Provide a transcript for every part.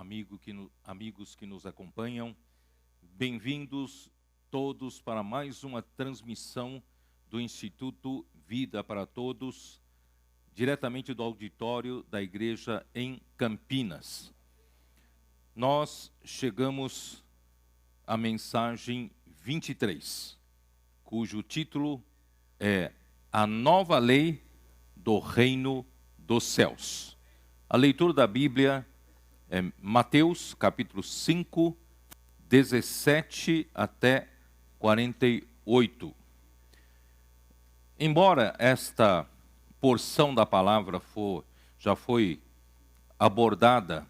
amigos que nos acompanham, bem-vindos todos para mais uma transmissão do Instituto Vida para Todos, diretamente do auditório da igreja em Campinas. Nós chegamos à mensagem 23, cujo título é A Nova Lei do Reino dos Céus. A leitura da Bíblia é Mateus, capítulo 5, 17 até 48. Embora esta porção da palavra já foi abordada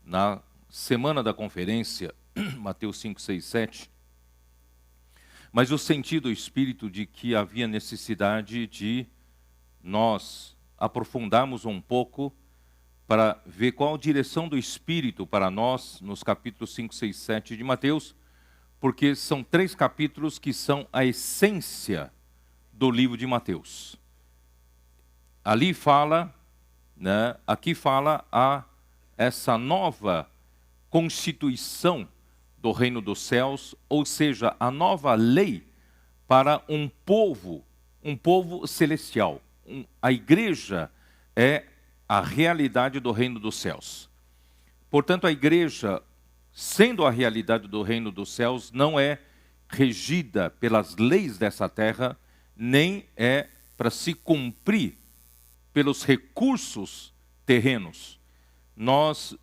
na semana da conferência, Mateus 5, 6, 7, mas eu senti do Espírito de que havia necessidade de nós aprofundarmos um pouco para ver qual a direção do Espírito para nós nos capítulos 5, 6, 7 de Mateus, porque são 3 capítulos que são a essência do livro de Mateus. Ali fala, aqui fala essa nova constituição do reino dos céus, ou seja, a nova lei para um povo celestial. A igreja é a realidade do reino dos céus. Portanto, a igreja, sendo a realidade do reino dos céus, não é regida pelas leis dessa terra, nem é para se cumprir pelos recursos terrenos. Nós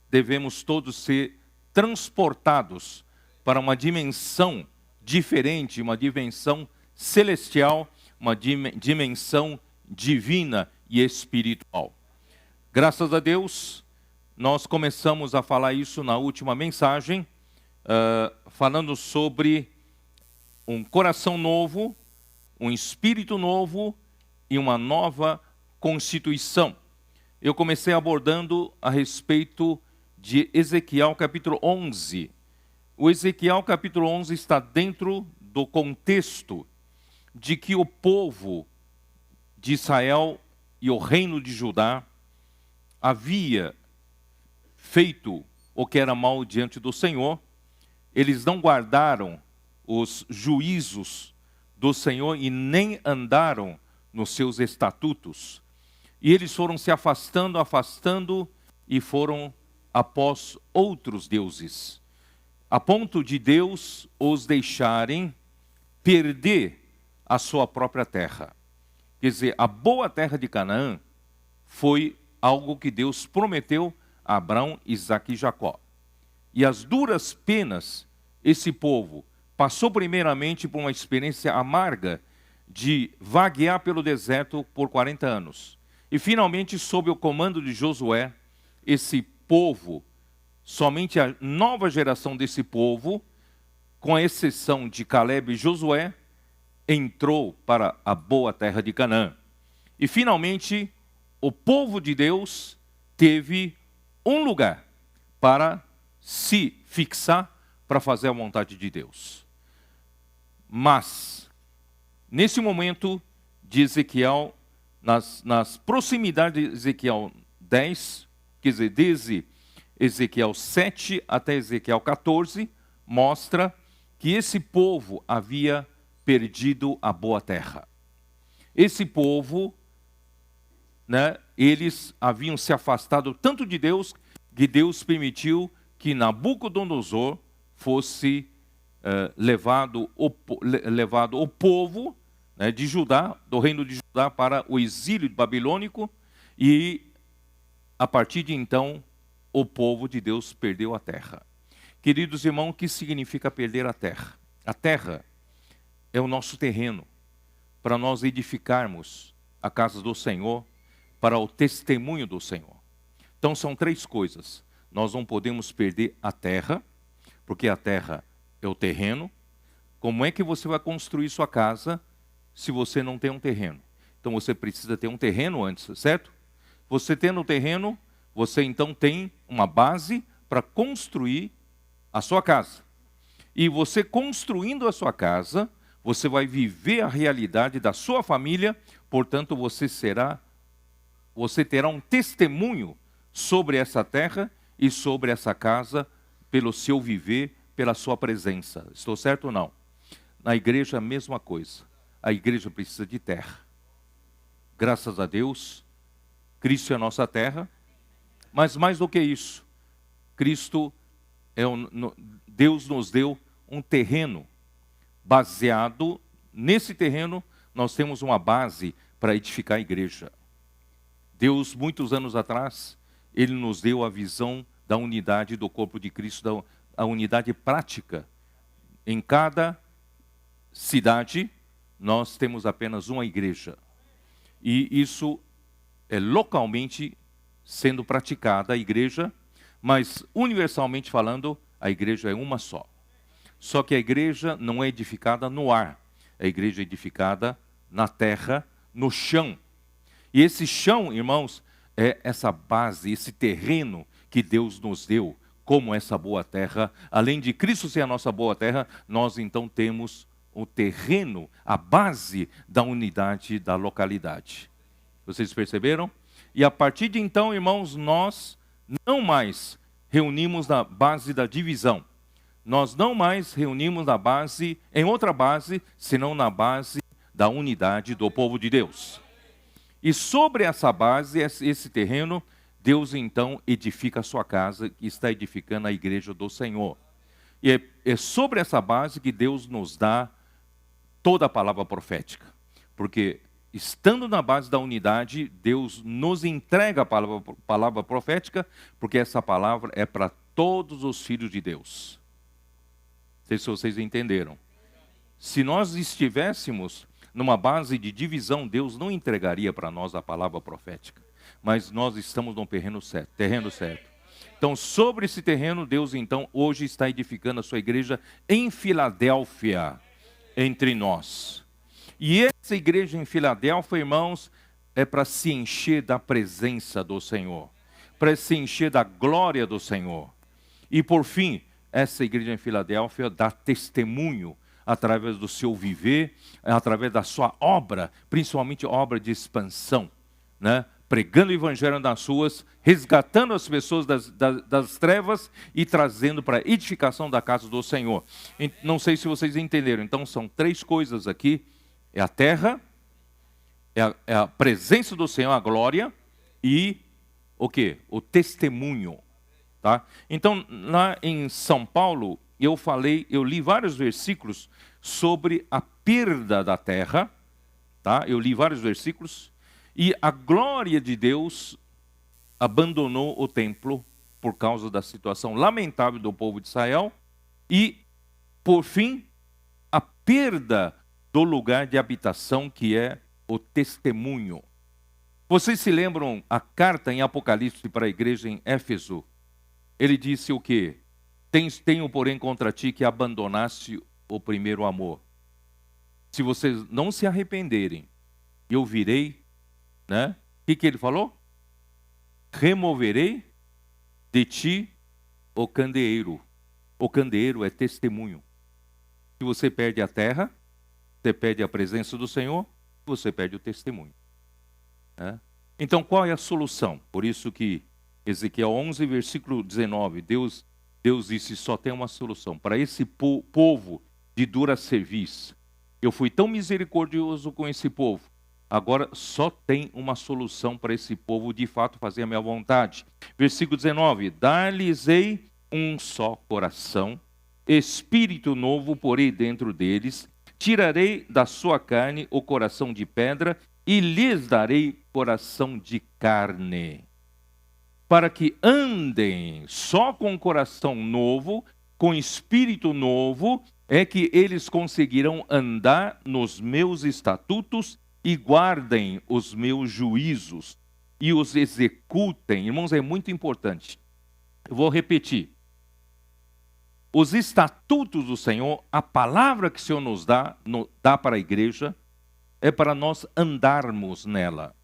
devemos todos ser transportados para uma dimensão diferente, uma dimensão celestial, uma dimensão divina e espiritual. Graças a Deus, nós começamos a falar isso na última mensagem, falando sobre um coração novo, um espírito novo e uma nova constituição. Eu comecei abordando a respeito de Ezequiel capítulo 11. O Ezequiel capítulo 11 está dentro do contexto de que o povo de Israel e o reino de Judá havia feito o que era mal diante do Senhor. Eles não guardaram os juízos do Senhor e nem andaram nos seus estatutos. E eles foram se afastando e foram após outros deuses, a ponto de Deus os deixarem perder a sua própria terra. Quer dizer, a boa terra de Canaã foi algo que Deus prometeu a Abraão, Isaque e Jacó. E as duras penas, esse povo passou primeiramente por uma experiência amarga de vaguear pelo deserto por 40 anos. E finalmente, sob o comando de Josué, esse povo, somente a nova geração desse povo, com a exceção de Caleb e Josué, entrou para a boa terra de Canaã. E finalmente, o povo de Deus teve um lugar para se fixar para fazer a vontade de Deus. Mas, nesse momento de Ezequiel, nas proximidades de Ezequiel 10, quer dizer, desde Ezequiel 7 até Ezequiel 14, mostra que esse povo havia perdido a boa terra. Esse povo, eles haviam se afastado tanto de Deus, que Deus permitiu que Nabucodonosor fosse levado o povo de Judá, do reino de Judá, para o exílio babilônico, e a partir de então o povo de Deus perdeu a terra. Queridos irmãos, o que significa perder a terra? A terra é o nosso terreno para nós edificarmos a casa do Senhor, para o testemunho do Senhor. Então são 3 coisas. Nós não podemos perder a terra, porque a terra é o terreno. Como é que você vai construir sua casa se você não tem um terreno? Então você precisa ter um terreno antes, certo? Você tendo um terreno, você então tem uma base para construir a sua casa. E você construindo a sua casa, você vai viver a realidade da sua família, portanto você terá um testemunho sobre essa terra e sobre essa casa pelo seu viver, pela sua presença. Estou certo ou não? Na igreja a mesma coisa. A igreja precisa de terra. Graças a Deus, Cristo é a nossa terra, mas mais do que isso, Cristo Deus nos deu um terreno. Baseado nesse terreno, nós temos uma base para edificar a igreja. Deus, muitos anos atrás, Ele nos deu a visão da unidade do corpo de Cristo, a unidade prática. Em cada cidade, nós temos apenas uma igreja. E isso é localmente sendo praticada, a igreja, mas universalmente falando, a igreja é uma só. Só que a igreja não é edificada no ar, a igreja é edificada na terra, no chão. E esse chão, irmãos, é essa base, esse terreno que Deus nos deu, como essa boa terra. Além de Cristo ser a nossa boa terra, nós então temos o terreno, a base da unidade da localidade. Vocês perceberam? E a partir de então, irmãos, nós não mais reunimos na base da divisão. Nós não mais reunimos na base, em outra base, senão na base da unidade do povo de Deus. E sobre essa base, esse terreno, Deus então edifica a sua casa, e está edificando a igreja do Senhor. E é sobre essa base que Deus nos dá toda a palavra profética. Porque estando na base da unidade, Deus nos entrega a palavra profética, porque essa palavra é para todos os filhos de Deus. Não sei se vocês entenderam. Se nós estivéssemos numa base de divisão, Deus não entregaria para nós a palavra profética. Mas nós estamos no terreno certo. Então, sobre esse terreno, Deus então hoje está edificando a sua igreja em Filadélfia, entre nós. E essa igreja em Filadélfia, irmãos, é para se encher da presença do Senhor, para se encher da glória do Senhor. E por fim, essa igreja em Filadélfia dá testemunho através do seu viver, através da sua obra, principalmente obra de expansão, né? Pregando o evangelho nas ruas, resgatando as pessoas das trevas e trazendo para a edificação da casa do Senhor. Não sei se vocês entenderam, então são três coisas aqui: é a terra, é a presença do Senhor, a glória, e o quê? O testemunho. Tá? Então, lá em São Paulo, eu li vários versículos sobre a perda da terra, tá? Eu li vários versículos, e a glória de Deus abandonou o templo por causa da situação lamentável do povo de Israel, e, por fim, a perda do lugar de habitação, que é o testemunho. Vocês se lembram a carta em Apocalipse para a igreja em Éfeso? Ele disse o quê? Tenho, porém, contra ti que abandonaste o primeiro amor. Se vocês não se arrependerem, eu virei, né? O que ele falou? Removerei de ti o candeeiro. O candeeiro é testemunho. Se você perde a terra, você perde a presença do Senhor, você perde o testemunho. Né? Então, qual é a solução? Por isso que Ezequiel 11, versículo 19, Deus disse, só tem uma solução. Para esse povo de dura cerviz, eu fui tão misericordioso com esse povo, agora só tem uma solução para esse povo de fato fazer a minha vontade. Versículo 19, dar-lhes-ei um só coração, espírito novo porei dentro deles, tirarei da sua carne o coração de pedra e lhes darei coração de carne, para que andem só com coração novo, com espírito novo, é que eles conseguirão andar nos meus estatutos e guardem os meus juízos e os executem. Irmãos, é muito importante. Eu vou repetir. Os estatutos do Senhor, a palavra que o Senhor nos dá para a igreja, é para nós andarmos nela.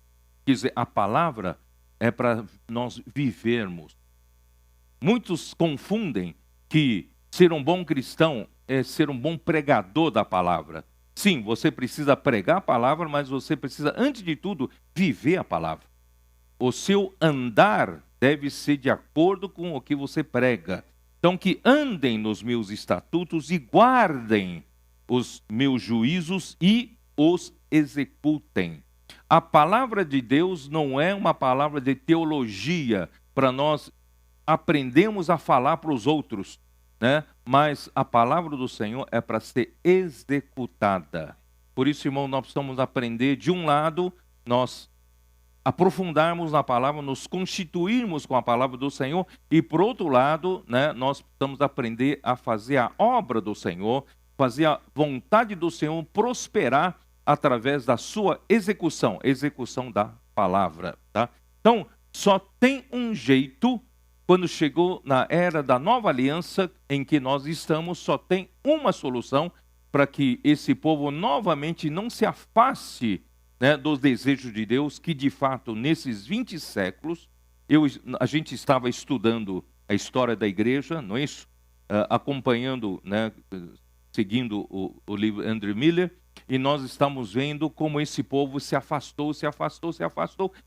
Quer dizer, a palavra é para nós vivermos. Muitos confundem que ser um bom cristão é ser um bom pregador da palavra. Sim, você precisa pregar a palavra, mas você precisa, antes de tudo, viver a palavra. O seu andar deve ser de acordo com o que você prega. Então, que andem nos meus estatutos e guardem os meus juízos e os executem. A palavra de Deus não é uma palavra de teologia para nós aprendermos a falar para os outros, né? Mas a palavra do Senhor é para ser executada. Por isso, irmão, nós precisamos aprender, de um lado, nós aprofundarmos na palavra, nos constituirmos com a palavra do Senhor, e por outro lado, né, nós precisamos aprender a fazer a obra do Senhor, fazer a vontade do Senhor prosperar através da sua execução da palavra, tá? Então, só tem um jeito, quando chegou na era da nova aliança em que nós estamos, só tem uma solução para que esse povo novamente não se afaste, né, dos desejos de Deus, que de fato nesses 20 séculos, a gente estava estudando a história da igreja, não é isso? Acompanhando, né, seguindo o livro Andrew Miller, e nós estamos vendo como esse povo se afastou,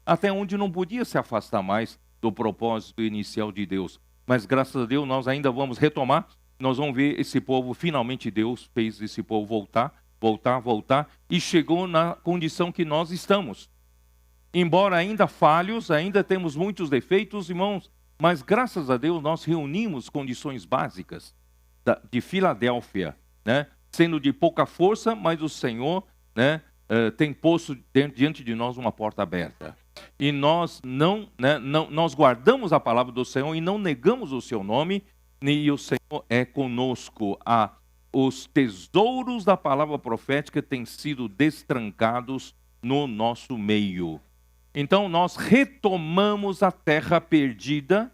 até onde não podia se afastar mais do propósito inicial de Deus. Mas graças a Deus nós ainda vamos retomar, nós vamos ver esse povo, finalmente Deus fez esse povo voltar, e chegou na condição que nós estamos. Embora ainda falhos, ainda temos muitos defeitos, irmãos, mas graças a Deus nós reunimos condições básicas de Filadélfia, né? Sendo de pouca força, mas o Senhor, né, tem posto diante de nós uma porta aberta. E nós nós guardamos a palavra do Senhor e não negamos o seu nome, e o Senhor é conosco. Os tesouros da palavra profética têm sido destrancados no nosso meio. Então nós retomamos a terra perdida,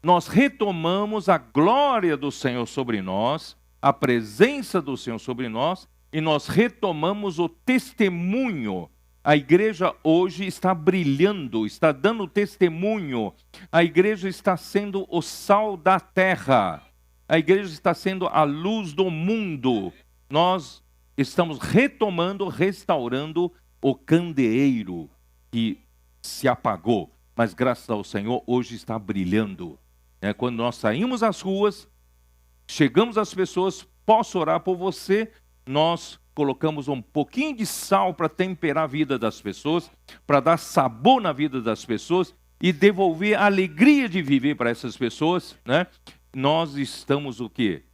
nós retomamos a glória do Senhor sobre nós, a presença do Senhor sobre nós, e nós retomamos o testemunho. A igreja hoje está brilhando, está dando testemunho. A igreja está sendo o sal da terra. A igreja está sendo a luz do mundo. Nós estamos retomando, restaurando o candeeiro que se apagou. Mas graças ao Senhor, hoje está brilhando. Quando nós saímos às ruas, chegamos às pessoas, posso orar por você, nós colocamos um pouquinho de sal para temperar a vida das pessoas, para dar sabor na vida das pessoas e devolver a alegria de viver para essas pessoas, né? Nós estamos o quê?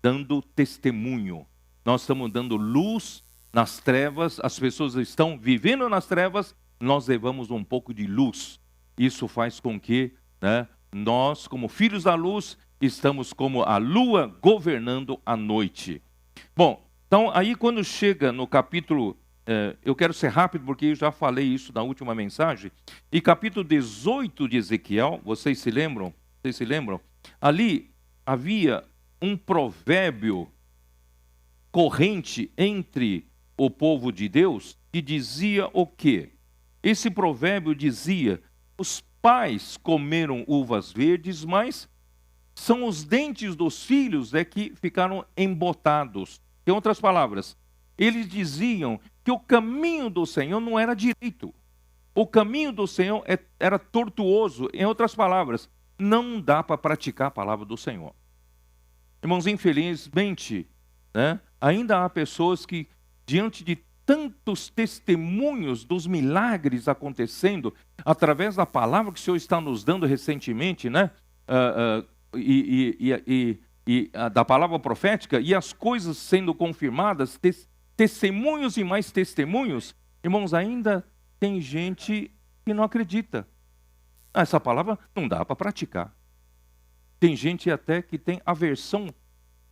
Dando testemunho. Nós estamos dando luz nas trevas, as pessoas estão vivendo nas trevas, nós levamos um pouco de luz. Isso faz com que, né, nós, como filhos da luz, estamos como a lua governando a noite. Bom, então aí quando chega no capítulo, eu quero ser rápido porque eu já falei isso na última mensagem, e capítulo 18 de Ezequiel, vocês se lembram? Ali havia um provérbio corrente entre o povo de Deus que dizia o quê? Esse provérbio dizia: os pais comeram uvas verdes, mas são os dentes dos filhos que ficaram embotados. Em outras palavras, eles diziam que o caminho do Senhor não era direito. O caminho do Senhor era tortuoso. Em outras palavras, não dá para praticar a palavra do Senhor. Irmãos, infelizmente, né, ainda há pessoas que, diante de tantos testemunhos dos milagres acontecendo, através da palavra que o Senhor está nos dando recentemente, né, da palavra profética, e as coisas sendo confirmadas, testemunhos e mais testemunhos, irmãos, ainda tem gente que não acredita. Essa palavra não dá para praticar. Tem gente até que tem aversão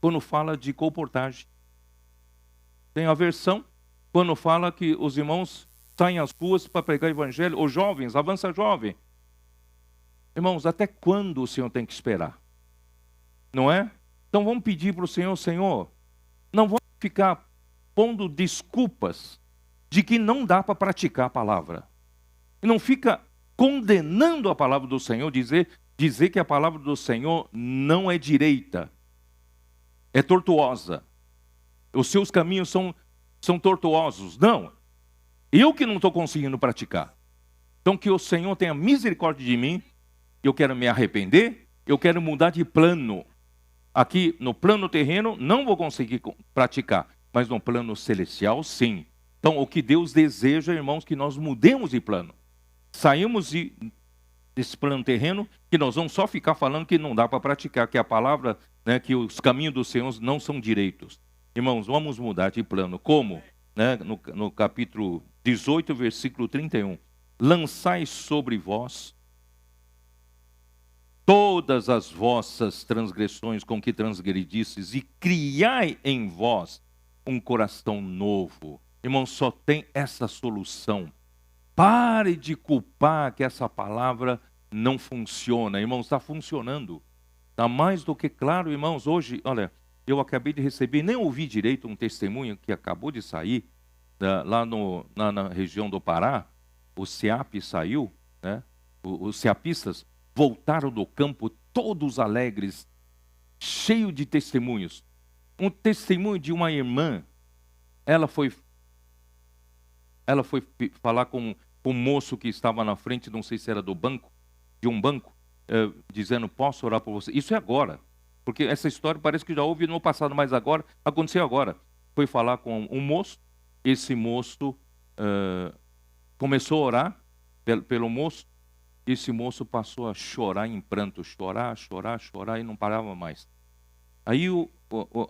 quando fala de colportagem. Tem aversão quando fala que os irmãos saem às ruas para pregar o evangelho, os jovens, avança jovem. Irmãos, até quando o Senhor tem que esperar? Não é? Então vamos pedir para o Senhor, Senhor, não vamos ficar pondo desculpas de que não dá para praticar a palavra. E não fica condenando a palavra do Senhor, dizer que a palavra do Senhor não é direita, é tortuosa. Os seus caminhos são tortuosos. Não, eu que não estou conseguindo praticar. Então que o Senhor tenha misericórdia de mim eu quero me arrepender, eu quero mudar de plano. Aqui no plano terreno não vou conseguir praticar, mas no plano celestial sim. Então o que Deus deseja, irmãos, que nós mudemos de plano. Saímos desse plano terreno, que nós vamos só ficar falando que não dá para praticar, que a palavra, né, que os caminhos do Senhor não são direitos. Irmãos, vamos mudar de plano. Como? Né, no capítulo 18, versículo 31. Lançai sobre vós todas as vossas transgressões com que transgredistes, e criai em vós um coração novo. Irmão, só tem essa solução. Pare de culpar que essa palavra não funciona. Irmão, está funcionando. Está mais do que claro, irmãos. Hoje, olha, eu acabei de receber, nem ouvi direito um testemunho que acabou de sair, lá na região do Pará. O SEAP saiu, né? Os seapistas voltaram do campo todos alegres, cheio de testemunhos. Um testemunho de uma irmã, ela foi falar com um moço que estava na frente, não sei se era de um banco, dizendo, posso orar por você? Isso é agora, porque essa história parece que já houve no passado, mas agora, aconteceu agora. Foi falar com um moço, esse moço começou a orar pelo moço. Esse moço passou a chorar em pranto, chorar e não parava mais. Aí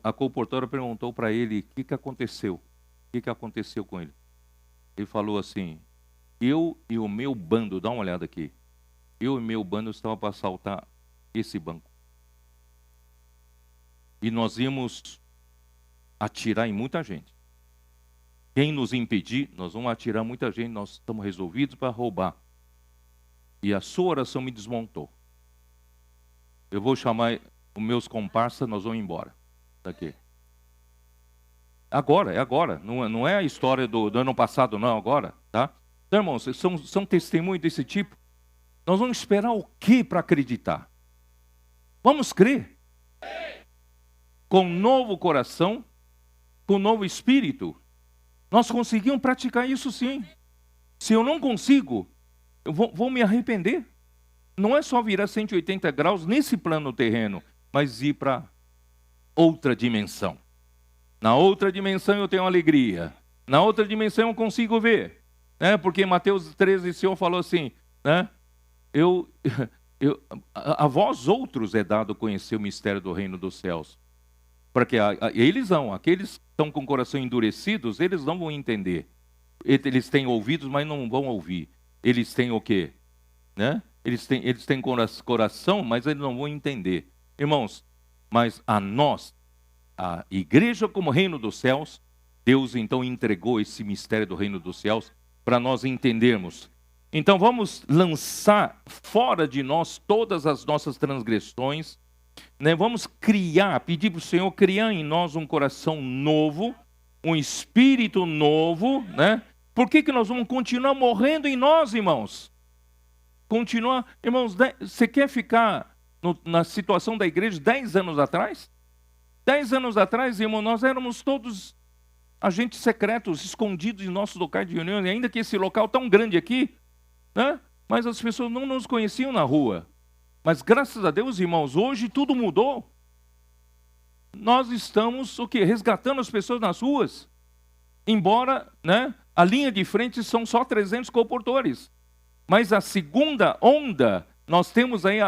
a comportora perguntou para ele o que aconteceu. O que aconteceu com ele? Ele falou assim, eu e o meu bando, dá uma olhada aqui, eu e meu bando estava para assaltar esse banco. E nós íamos atirar em muita gente. Quem nos impedir, nós vamos atirar muita gente, nós estamos resolvidos para roubar. E a sua oração me desmontou. Eu vou chamar os meus comparsas, nós vamos embora daqui. Agora, é agora. Não é a história do ano passado, não, agora. Tá? Então, irmãos, são testemunhos desse tipo. Nós vamos esperar o quê para acreditar? Vamos crer. Com um novo coração, com um novo espírito, nós conseguimos praticar isso sim. Se eu não consigo, eu vou me arrepender. Não é só virar 180 graus nesse plano terreno, mas ir para outra dimensão. Na outra dimensão eu tenho alegria. Na outra dimensão eu consigo ver. Né? Porque Mateus 13, o Senhor falou assim, né? A vós outros é dado conhecer o mistério do reino dos céus. Porque aqueles que estão com o coração endurecidos, eles não vão entender. Eles têm ouvidos, mas não vão ouvir. Eles têm o quê? Né? Eles têm coração, mas eles não vão entender. Irmãos, mas a nós, a igreja como reino dos céus, Deus então entregou esse mistério do reino dos céus para nós entendermos. Então vamos lançar fora de nós todas as nossas transgressões, né? Vamos pedir para o Senhor criar em nós um coração novo, um espírito novo, né? Por que nós vamos continuar morrendo em nós, irmãos? Irmãos, você quer ficar na situação da igreja 10 anos atrás? 10 anos atrás, irmão, nós éramos todos agentes secretos, escondidos em nossos locais de reunião, e ainda que esse local tão grande aqui, né? Mas as pessoas não nos conheciam na rua. Mas graças a Deus, irmãos, hoje tudo mudou. Nós estamos, resgatando as pessoas nas ruas. Embora, né, a linha de frente são só 300 colportores. Mas a segunda onda, nós temos aí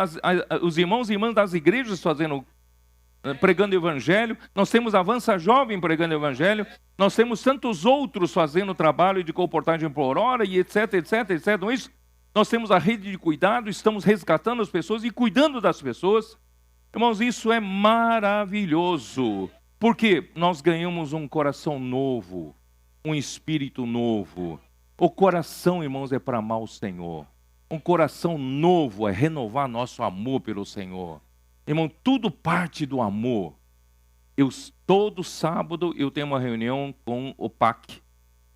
os irmãos e irmãs das igrejas pregando o evangelho, nós temos Avança Jovem pregando o evangelho, nós temos tantos outros fazendo trabalho de colportagem por hora e etc, não é isso? Nós temos a rede de cuidado, estamos resgatando as pessoas e cuidando das pessoas. Irmãos, isso é maravilhoso, porque nós ganhamos um coração novo, um espírito novo. O coração, irmãos, é para amar o Senhor. Um coração novo é renovar nosso amor pelo Senhor. Irmão, tudo parte do amor. Todo sábado eu tenho uma reunião com o PAC.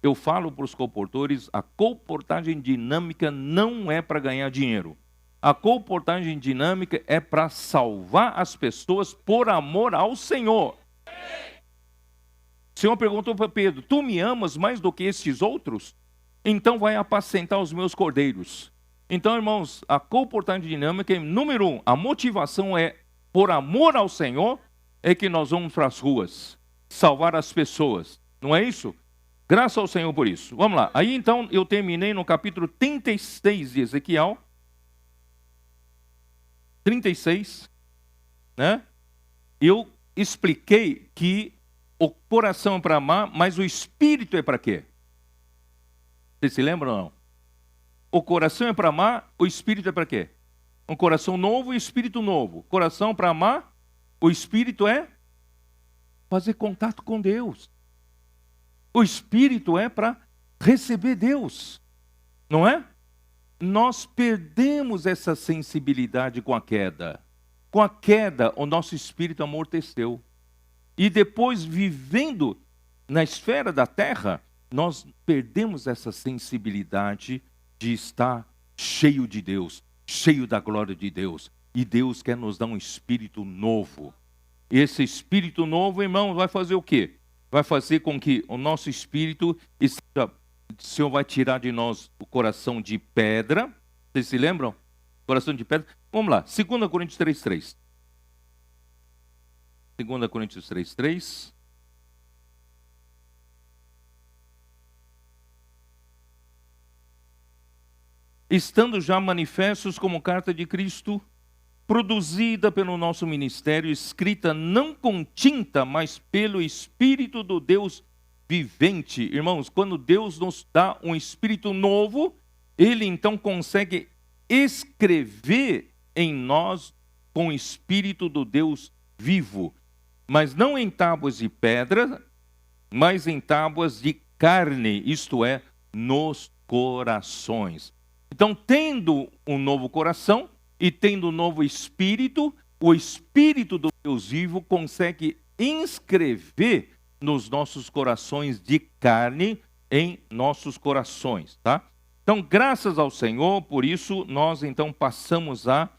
Eu falo para os colportores, a colportagem dinâmica não é para ganhar dinheiro. A colportagem dinâmica é para salvar as pessoas por amor ao Senhor. O Senhor perguntou para Pedro, tu me amas mais do que estes outros? Então vai apacentar os meus cordeiros. Então, irmãos, a comportamento dinâmica, número 1, a motivação é por amor ao Senhor, é que nós vamos para as ruas, salvar as pessoas. Não é isso? Graças ao Senhor por isso. Vamos lá. Aí então eu terminei no capítulo 36 de Ezequiel. 36, né? Eu expliquei que o coração é para amar, mas o espírito é para quê? Vocês se lembram ou não? O coração é para amar, o espírito é para quê? Um coração novo e espírito novo. Coração para amar, o espírito é fazer contato com Deus. O espírito é para receber Deus, não é? Nós perdemos essa sensibilidade com a queda. Com a queda, o nosso espírito amorteceu. E depois, vivendo na esfera da terra, nós perdemos essa sensibilidade de estar cheio de Deus, cheio da glória de Deus. E Deus quer nos dar um espírito novo. E esse espírito novo, irmão, vai fazer o quê? Vai fazer com que o nosso espírito, o Senhor vai tirar de nós o coração de pedra. Vocês se lembram? Coração de pedra. Vamos lá, 2 Coríntios 3:3. 2 Coríntios 3:3. Estando já manifestos como carta de Cristo, produzida pelo nosso ministério, escrita não com tinta, mas pelo Espírito do Deus vivente. Irmãos, quando Deus nos dá um Espírito novo, Ele então consegue escrever em nós com o Espírito do Deus vivo. Mas não em tábuas de pedra, mas em tábuas de carne, isto é, nos corações. Então, tendo um novo coração e tendo um novo espírito, o Espírito do Deus vivo consegue inscrever nos nossos corações de carne, em nossos corações, tá? Então, graças ao Senhor, por isso, nós então passamos a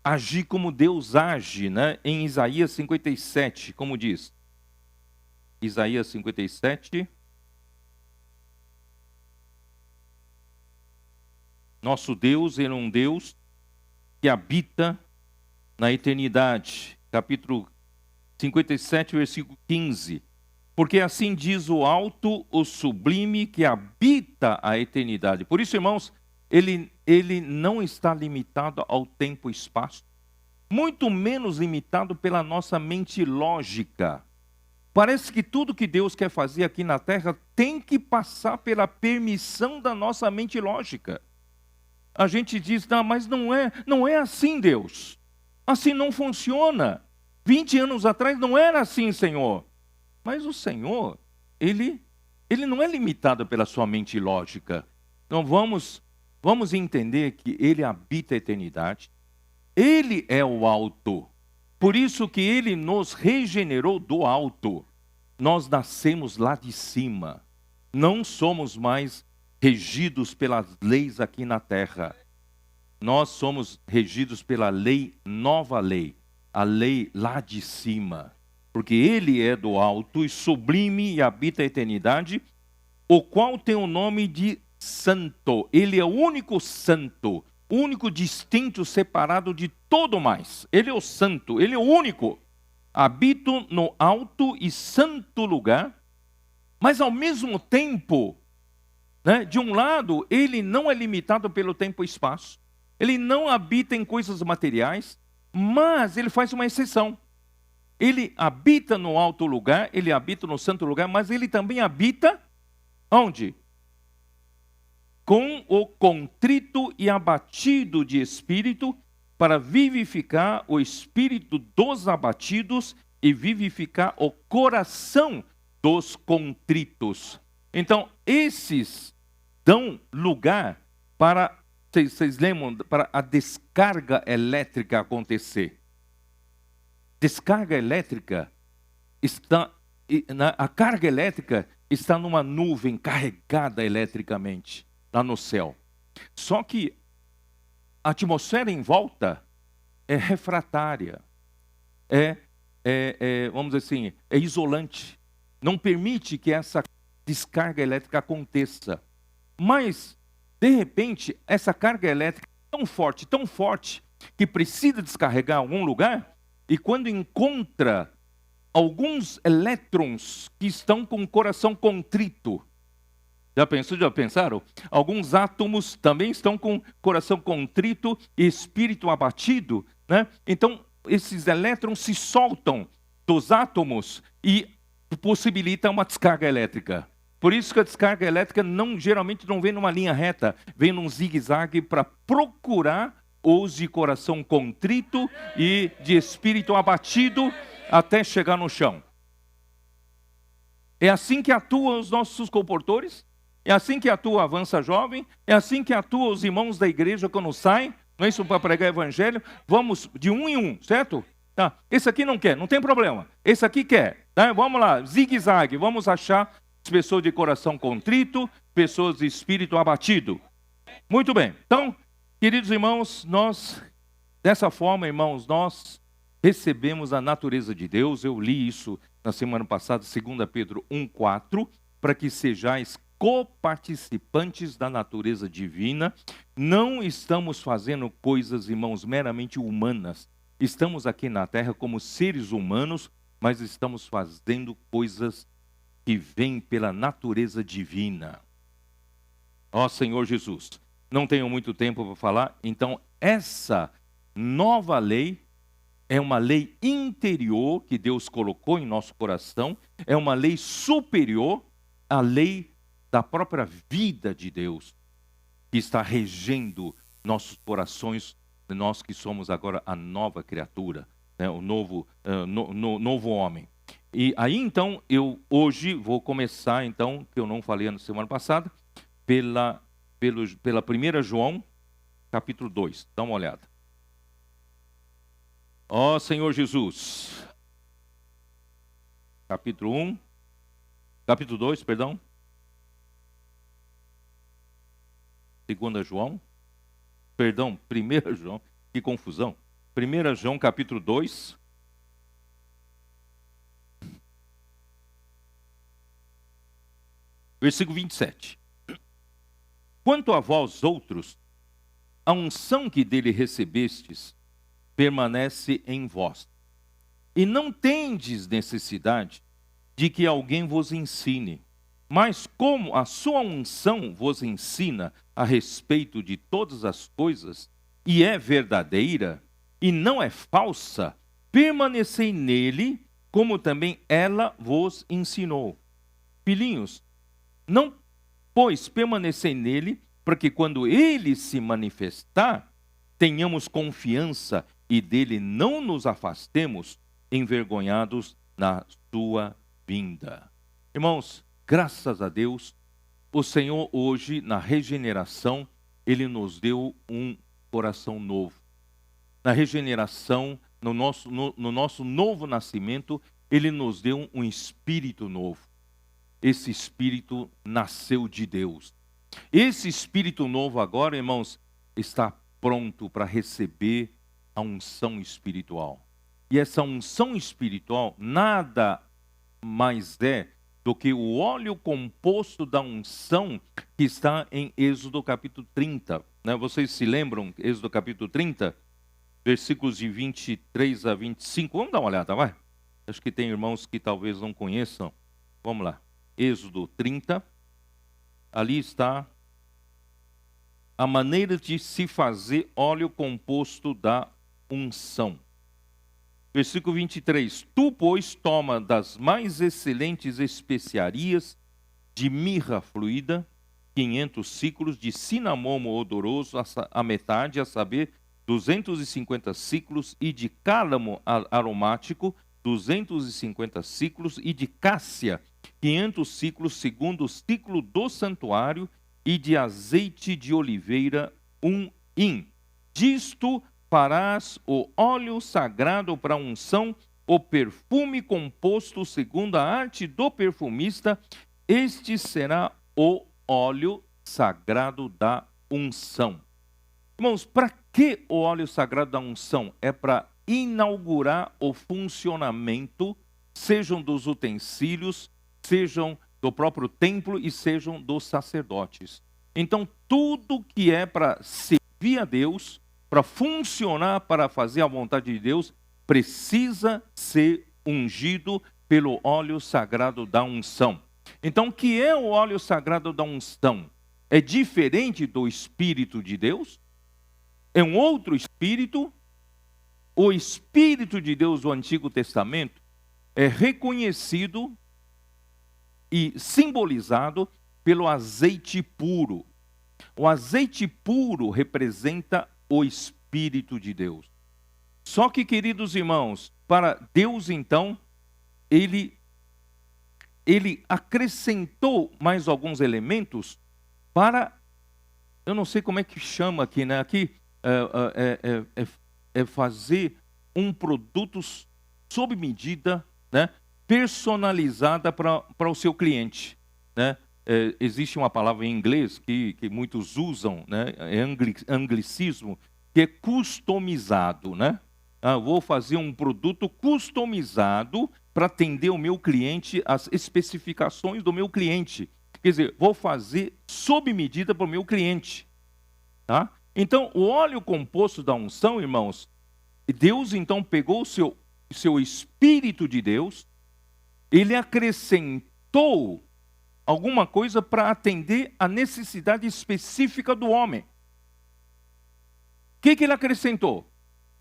agir como Deus age, né? Em Isaías 57, como diz. Isaías 57. Nosso Deus é um Deus que habita na eternidade. Capítulo 57, versículo 15. Porque assim diz o alto, o sublime, que habita a eternidade. Por isso, irmãos, ele não está limitado ao tempo e espaço, muito menos limitado pela nossa mente lógica. Parece que tudo que Deus quer fazer aqui na terra tem que passar pela permissão da nossa mente lógica. A gente diz, não, mas não é assim, Deus. Assim não funciona. 20 anos atrás não era assim, Senhor. Mas o Senhor, ele não é limitado pela sua mente lógica. Então vamos entender que Ele habita a eternidade. Ele é o alto. Por isso que Ele nos regenerou do alto. Nós nascemos lá de cima. Não somos mais regidos pelas leis aqui na terra. Nós somos regidos pela lei, nova lei. A lei lá de cima. Porque Ele é do alto e sublime e habita a eternidade, o qual tem o nome de Santo. Ele é o único santo, único, distinto, separado de todo mais. Ele é o santo, Ele é o único. Habito no alto e santo lugar, mas ao mesmo tempo, né, de um lado, Ele não é limitado pelo tempo e espaço. Ele não habita em coisas materiais, mas Ele faz uma exceção. Ele habita no alto lugar, Ele habita no santo lugar, mas Ele também habita onde? Com o contrito e abatido de espírito, para vivificar o espírito dos abatidos e vivificar o coração dos contritos. Então, esses dão lugar para, vocês lembram, para a descarga elétrica acontecer. Descarga elétrica está, a carga elétrica está numa nuvem carregada eletricamente, lá no céu. Só que a atmosfera em volta é refratária, vamos dizer assim, é isolante. Não permite que essa descarga elétrica aconteça. Mas De repente, essa carga elétrica é tão forte, que precisa descarregar em algum lugar, e quando encontra alguns elétrons que estão com o coração contrito. Já pensaram? Alguns átomos também estão com coração contrito e espírito abatido, né? Então, esses elétrons se soltam dos átomos e possibilitam uma descarga elétrica. Por isso que a descarga elétrica geralmente não vem numa linha reta, vem num zigue-zague para procurar os de coração contrito e de espírito abatido até chegar no chão. É assim que atuam os nossos comportores, é assim que atua a Avança Jovem, é assim que atuam os irmãos da igreja quando saem, não é isso, para pregar evangelho, vamos de um em um, certo? Tá. Esse aqui não quer, não tem problema, esse aqui quer, tá? Vamos lá, zigue-zague, vamos achar as pessoas de coração contrito, pessoas de espírito abatido. Muito bem, então, queridos irmãos, dessa forma, irmãos, nós recebemos a natureza de Deus. Eu li isso na semana passada, 2 Pedro 1,4, para que sejais coparticipantes da natureza divina. Não estamos fazendo coisas, irmãos, meramente humanas. Estamos aqui na terra como seres humanos, mas estamos fazendo coisas que vêm pela natureza divina. Ó Senhor Jesus, não tenho muito tempo para falar, então essa nova lei é uma lei interior que Deus colocou em nosso coração, é uma lei superior à lei da própria vida de Deus, que está regendo nossos corações, nós que somos agora a nova criatura, né, o novo homem. E aí então, eu hoje vou começar, então, que eu não falei na semana passada, pela 1 João, capítulo 2. Dá uma olhada. Ó Senhor Jesus. Capítulo 2, perdão. 2 João. Perdão, 1 João. Que confusão. 1 João, capítulo 2. Versículo 27. Quanto a vós outros, a unção que dele recebestes permanece em vós. E não tendes necessidade de que alguém vos ensine. Mas como a sua unção vos ensina a respeito de todas as coisas, e é verdadeira, e não é falsa, permanecei nele, como também ela vos ensinou. Filhinhos, não, pois, permanecei nele, para que quando ele se manifestar, tenhamos confiança e dele não nos afastemos, envergonhados na sua vinda. Irmãos, graças a Deus, o Senhor hoje, na regeneração, ele nos deu um coração novo. Na regeneração, no nosso novo nascimento, ele nos deu um espírito novo. Esse espírito nasceu de Deus. Esse espírito novo agora, irmãos, está pronto para receber a unção espiritual. E essa unção espiritual nada mais é do que o óleo composto da unção que está em Êxodo capítulo 30. Né? Vocês se lembram, Êxodo capítulo 30, versículos de 23 a 25. Vamos dar uma olhada, vai? Acho que tem irmãos que talvez não conheçam. Vamos lá. Êxodo 30, ali está a maneira de se fazer óleo composto da unção. Versículo 23. Tu, pois, toma das mais excelentes especiarias de mirra fluida, 500 ciclos, de cinamomo odoroso, a metade, a saber, 250 ciclos, e de cálamo aromático, 250 ciclos, e de cássia, 500 ciclos, segundo o ciclo do santuário, e de azeite de oliveira, 1 hin. Disto farás o óleo sagrado para unção, o perfume composto segundo a arte do perfumista. Este será o óleo sagrado da unção. Irmãos, para que o óleo sagrado da unção? É para inaugurar o funcionamento, sejam dos utensílios, sejam do próprio templo e sejam dos sacerdotes. Então, tudo que é para servir a Deus, para funcionar, para fazer a vontade de Deus, precisa ser ungido pelo óleo sagrado da unção. Então, o que é o óleo sagrado da unção? É diferente do Espírito de Deus? É um outro Espírito? O Espírito de Deus do Antigo Testamento é reconhecido e simbolizado pelo azeite puro. O azeite puro representa o Espírito de Deus. Só que, queridos irmãos, para Deus, então, ele acrescentou mais alguns elementos para, eu não sei como é que chama aqui, né? Aqui é fazer um produto sob medida, né? Personalizada para o seu cliente, né? Existe uma palavra em inglês que muitos usam, né? É anglicismo, que é customizado, né? Vou fazer um produto customizado para atender o meu cliente, as especificações do meu cliente. Quer dizer, vou fazer sob medida para o meu cliente. Tá? Então, o óleo composto da unção, irmãos, Deus então pegou o seu Espírito de Deus, ele acrescentou alguma coisa para atender a necessidade específica do homem. O que ele acrescentou?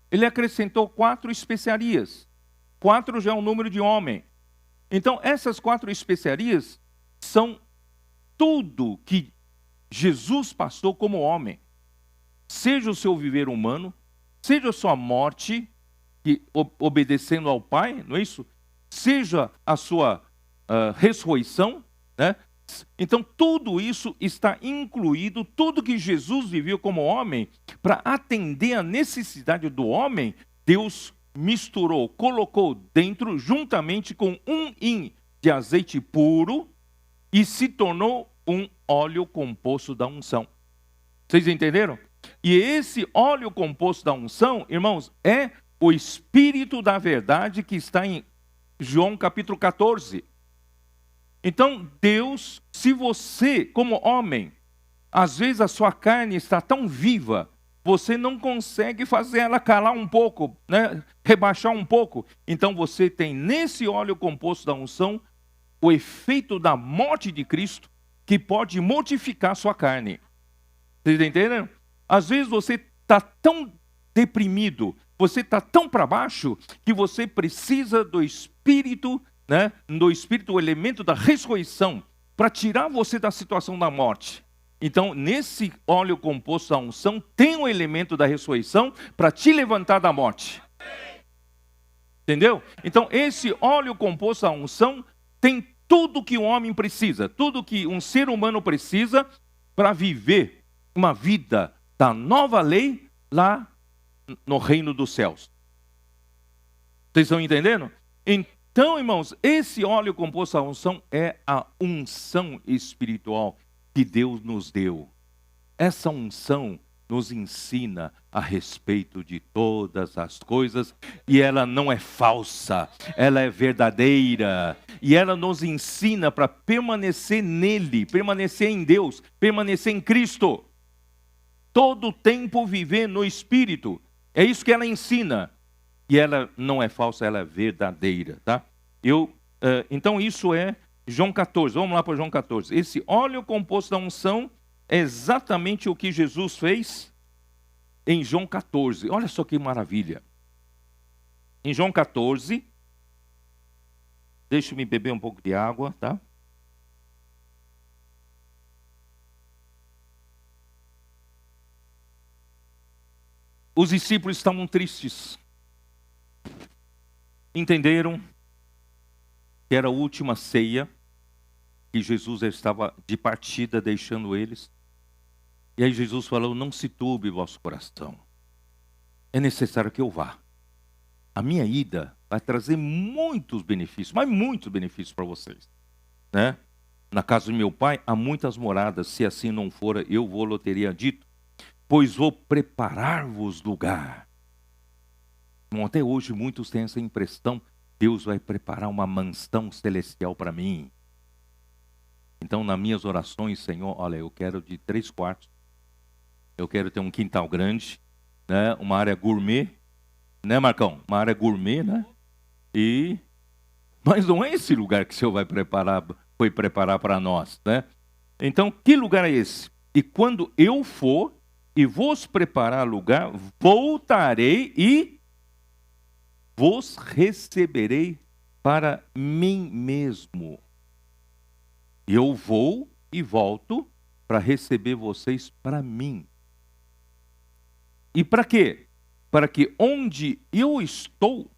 Ele acrescentou 4 especiarias. 4 já é um número de homem. Então, essas 4 especiarias são tudo que Jesus passou como homem. Seja o seu viver humano, seja a sua morte, obedecendo ao Pai, não é isso? Seja a sua ressurreição, né? Então, tudo isso está incluído, tudo que Jesus viveu como homem, para atender a necessidade do homem, Deus misturou, colocou dentro, juntamente com 1 hin de azeite puro, e se tornou um óleo composto da unção. Vocês entenderam? E esse óleo composto da unção, irmãos, é o Espírito da verdade que está em João capítulo 14. Então, Deus, se você, como homem, às vezes a sua carne está tão viva, você não consegue fazer ela calar um pouco, né? Rebaixar um pouco. Então, você tem nesse óleo composto da unção o efeito da morte de Cristo, que pode mortificar a sua carne. Vocês entenderam? Às vezes você está tão deprimido, você está tão para baixo, que você precisa do Espírito, né? Do Espírito, o elemento da ressurreição, para tirar você da situação da morte. Então, nesse óleo composto da unção, tem o elemento da ressurreição para te levantar da morte. Entendeu? Então, esse óleo composto da unção tem tudo que um homem precisa, tudo que um ser humano precisa para viver uma vida da nova lei lá no reino dos céus. Vocês estão entendendo? Então, irmãos, esse óleo composto da unção é a unção espiritual que Deus nos deu. Essa unção nos ensina a respeito de todas as coisas, e ela não é falsa, ela é verdadeira, e ela nos ensina para permanecer nele, permanecer em Deus, permanecer em Cristo. Todo o tempo viver no Espírito. É isso que ela ensina. E ela não é falsa, ela é verdadeira, tá? Então isso é João 14. Vamos lá para João 14. Esse óleo composto da unção é exatamente o que Jesus fez em João 14. Olha só que maravilha. Em João 14, deixa-me beber um pouco de água, tá? Os discípulos estavam tristes. Entenderam que era a última ceia, que Jesus estava de partida deixando eles. E aí Jesus falou: não se turbe o vosso coração. É necessário que eu vá. A minha ida vai trazer muitos benefícios, mas muitos benefícios para vocês, né? Na casa do meu pai há muitas moradas, se assim não for, eu vou teria dito, pois vou preparar-vos lugar. Bom, até hoje muitos têm essa impressão: Deus vai preparar uma mansão celestial para mim. Então, nas minhas orações, Senhor, olha, eu quero de 3 quartos, eu quero ter um quintal grande, né? Uma área gourmet, né, Marcão? Uma área gourmet, né? Mas não é esse lugar que o Senhor foi preparar para nós, né? Então, que lugar é esse? E quando eu for e vos preparar lugar, voltarei e vos receberei para mim mesmo. Eu vou e volto para receber vocês para mim. E para quê? Para que onde eu estou,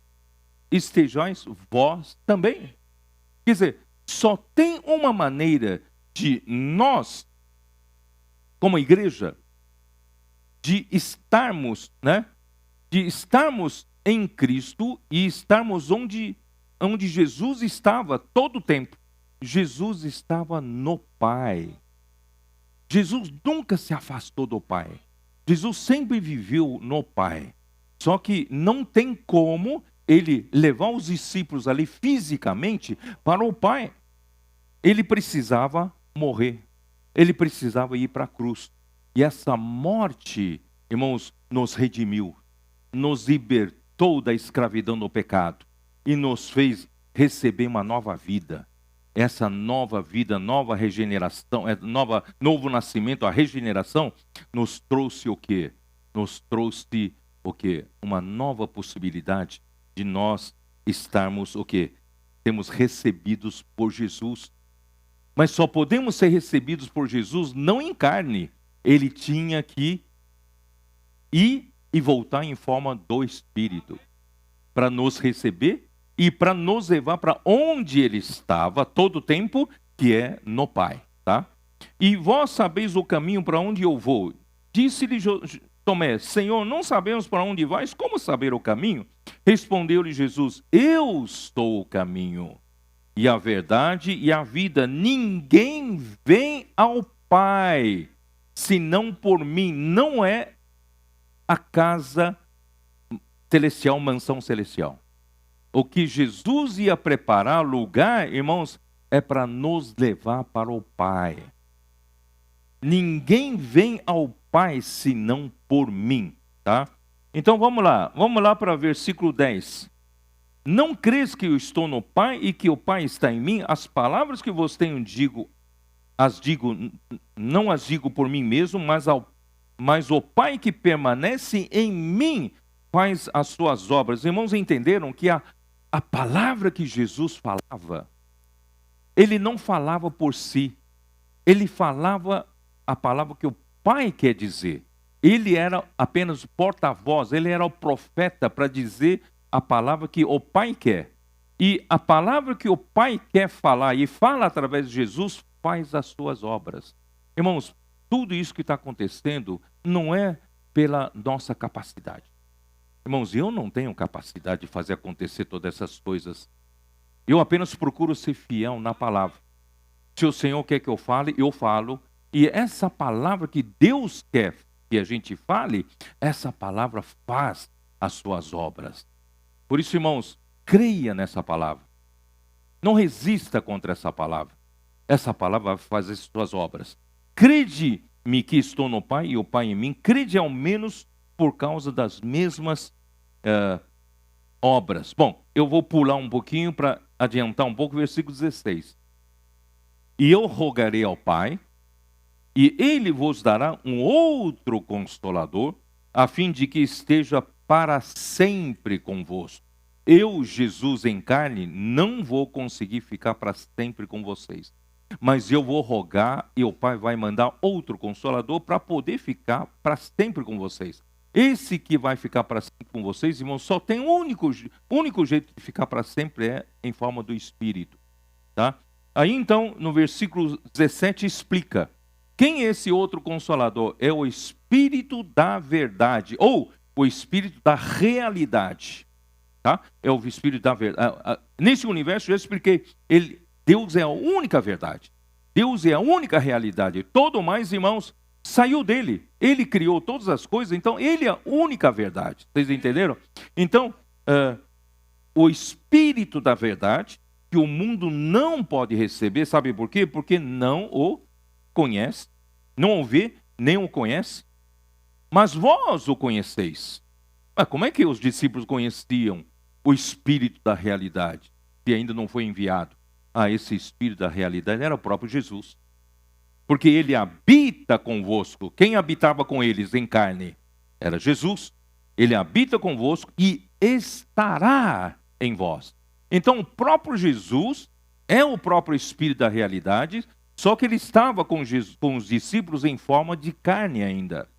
estejais vós também. Quer dizer, só tem uma maneira de nós, como igreja, de estarmos, né? De estarmos em Cristo e estarmos onde Jesus estava todo o tempo. Jesus estava no Pai. Jesus nunca se afastou do Pai. Jesus sempre viveu no Pai. Só que não tem como ele levar os discípulos ali fisicamente para o Pai. Ele precisava morrer. Ele precisava ir para a cruz. E essa morte, irmãos, nos redimiu, nos libertou da escravidão do pecado e nos fez receber uma nova vida. Essa nova vida, nova regeneração, novo nascimento, a regeneração, nos trouxe o quê? Nos trouxe o quê? Uma nova possibilidade de nós estarmos o quê? Sermos recebidos por Jesus. Mas só podemos ser recebidos por Jesus não em carne. Ele tinha que ir e voltar em forma do Espírito para nos receber e para nos levar para onde ele estava todo o tempo, que é no Pai, tá? E vós sabeis o caminho para onde eu vou. Disse-lhe Tomé: Senhor, não sabemos para onde vais, como saber o caminho? Respondeu-lhe Jesus: Eu sou o caminho e a verdade e a vida. Ninguém vem ao Pai senão por mim. Não é a casa celestial, mansão celestial. O que Jesus ia preparar lugar, irmãos, é para nos levar para o Pai. Ninguém vem ao Pai senão por mim, tá? Então vamos lá para versículo 10. Não crês que eu estou no Pai e que o Pai está em mim? As palavras que vos tenho não as digo por mim mesmo, mas o Pai que permanece em mim faz as suas obras. Irmãos, entenderam que a palavra que Jesus falava, ele não falava por si, ele falava a palavra que o Pai quer dizer. Ele era apenas o porta-voz, ele era o profeta para dizer a palavra que o Pai quer. E a palavra que o Pai quer falar e fala através de Jesus faz as suas obras. Irmãos, tudo isso que está acontecendo não é pela nossa capacidade. Irmãos, eu não tenho capacidade de fazer acontecer todas essas coisas. Eu apenas procuro ser fiel na palavra. Se o Senhor quer que eu fale, eu falo. E essa palavra que Deus quer que a gente fale, essa palavra faz as suas obras. Por isso, irmãos, creia nessa palavra. Não resista contra essa palavra. Essa palavra vai fazer as suas obras. Crede-me que estou no Pai e o Pai em mim. Crede ao menos por causa das mesmas obras. Bom, eu vou pular um pouquinho para adiantar um pouco o versículo 16. E eu rogarei ao Pai, e Ele vos dará um outro Consolador, a fim de que esteja para sempre convosco. Eu, Jesus em carne, não vou conseguir ficar para sempre com vocês. Mas eu vou rogar e o Pai vai mandar outro Consolador para poder ficar para sempre com vocês. Esse que vai ficar para sempre com vocês, irmãos, só tem um único jeito de ficar para sempre, é em forma do Espírito. Tá? Aí então, no versículo 17, explica. Quem é esse outro Consolador? É o Espírito da verdade, ou o Espírito da realidade. Tá? É o Espírito da verdade. Nesse universo, eu já expliquei, Deus é a única verdade. Deus é a única realidade. Todo mais, irmãos, saiu dele. Ele criou todas as coisas, então ele é a única verdade. Vocês entenderam? Então, o Espírito da verdade, que o mundo não pode receber, sabe por quê? Porque não o conhece, não o vê, nem o conhece. Mas vós o conheceis. Mas como é que os discípulos conheciam o Espírito da realidade, se ainda não foi enviado? Esse Espírito da realidade era o próprio Jesus. Porque ele habita convosco. Quem habitava com eles em carne? Era Jesus. Ele habita convosco e estará em vós. Então o próprio Jesus é o próprio Espírito da realidade, só que ele estava com os discípulos em forma de carne ainda.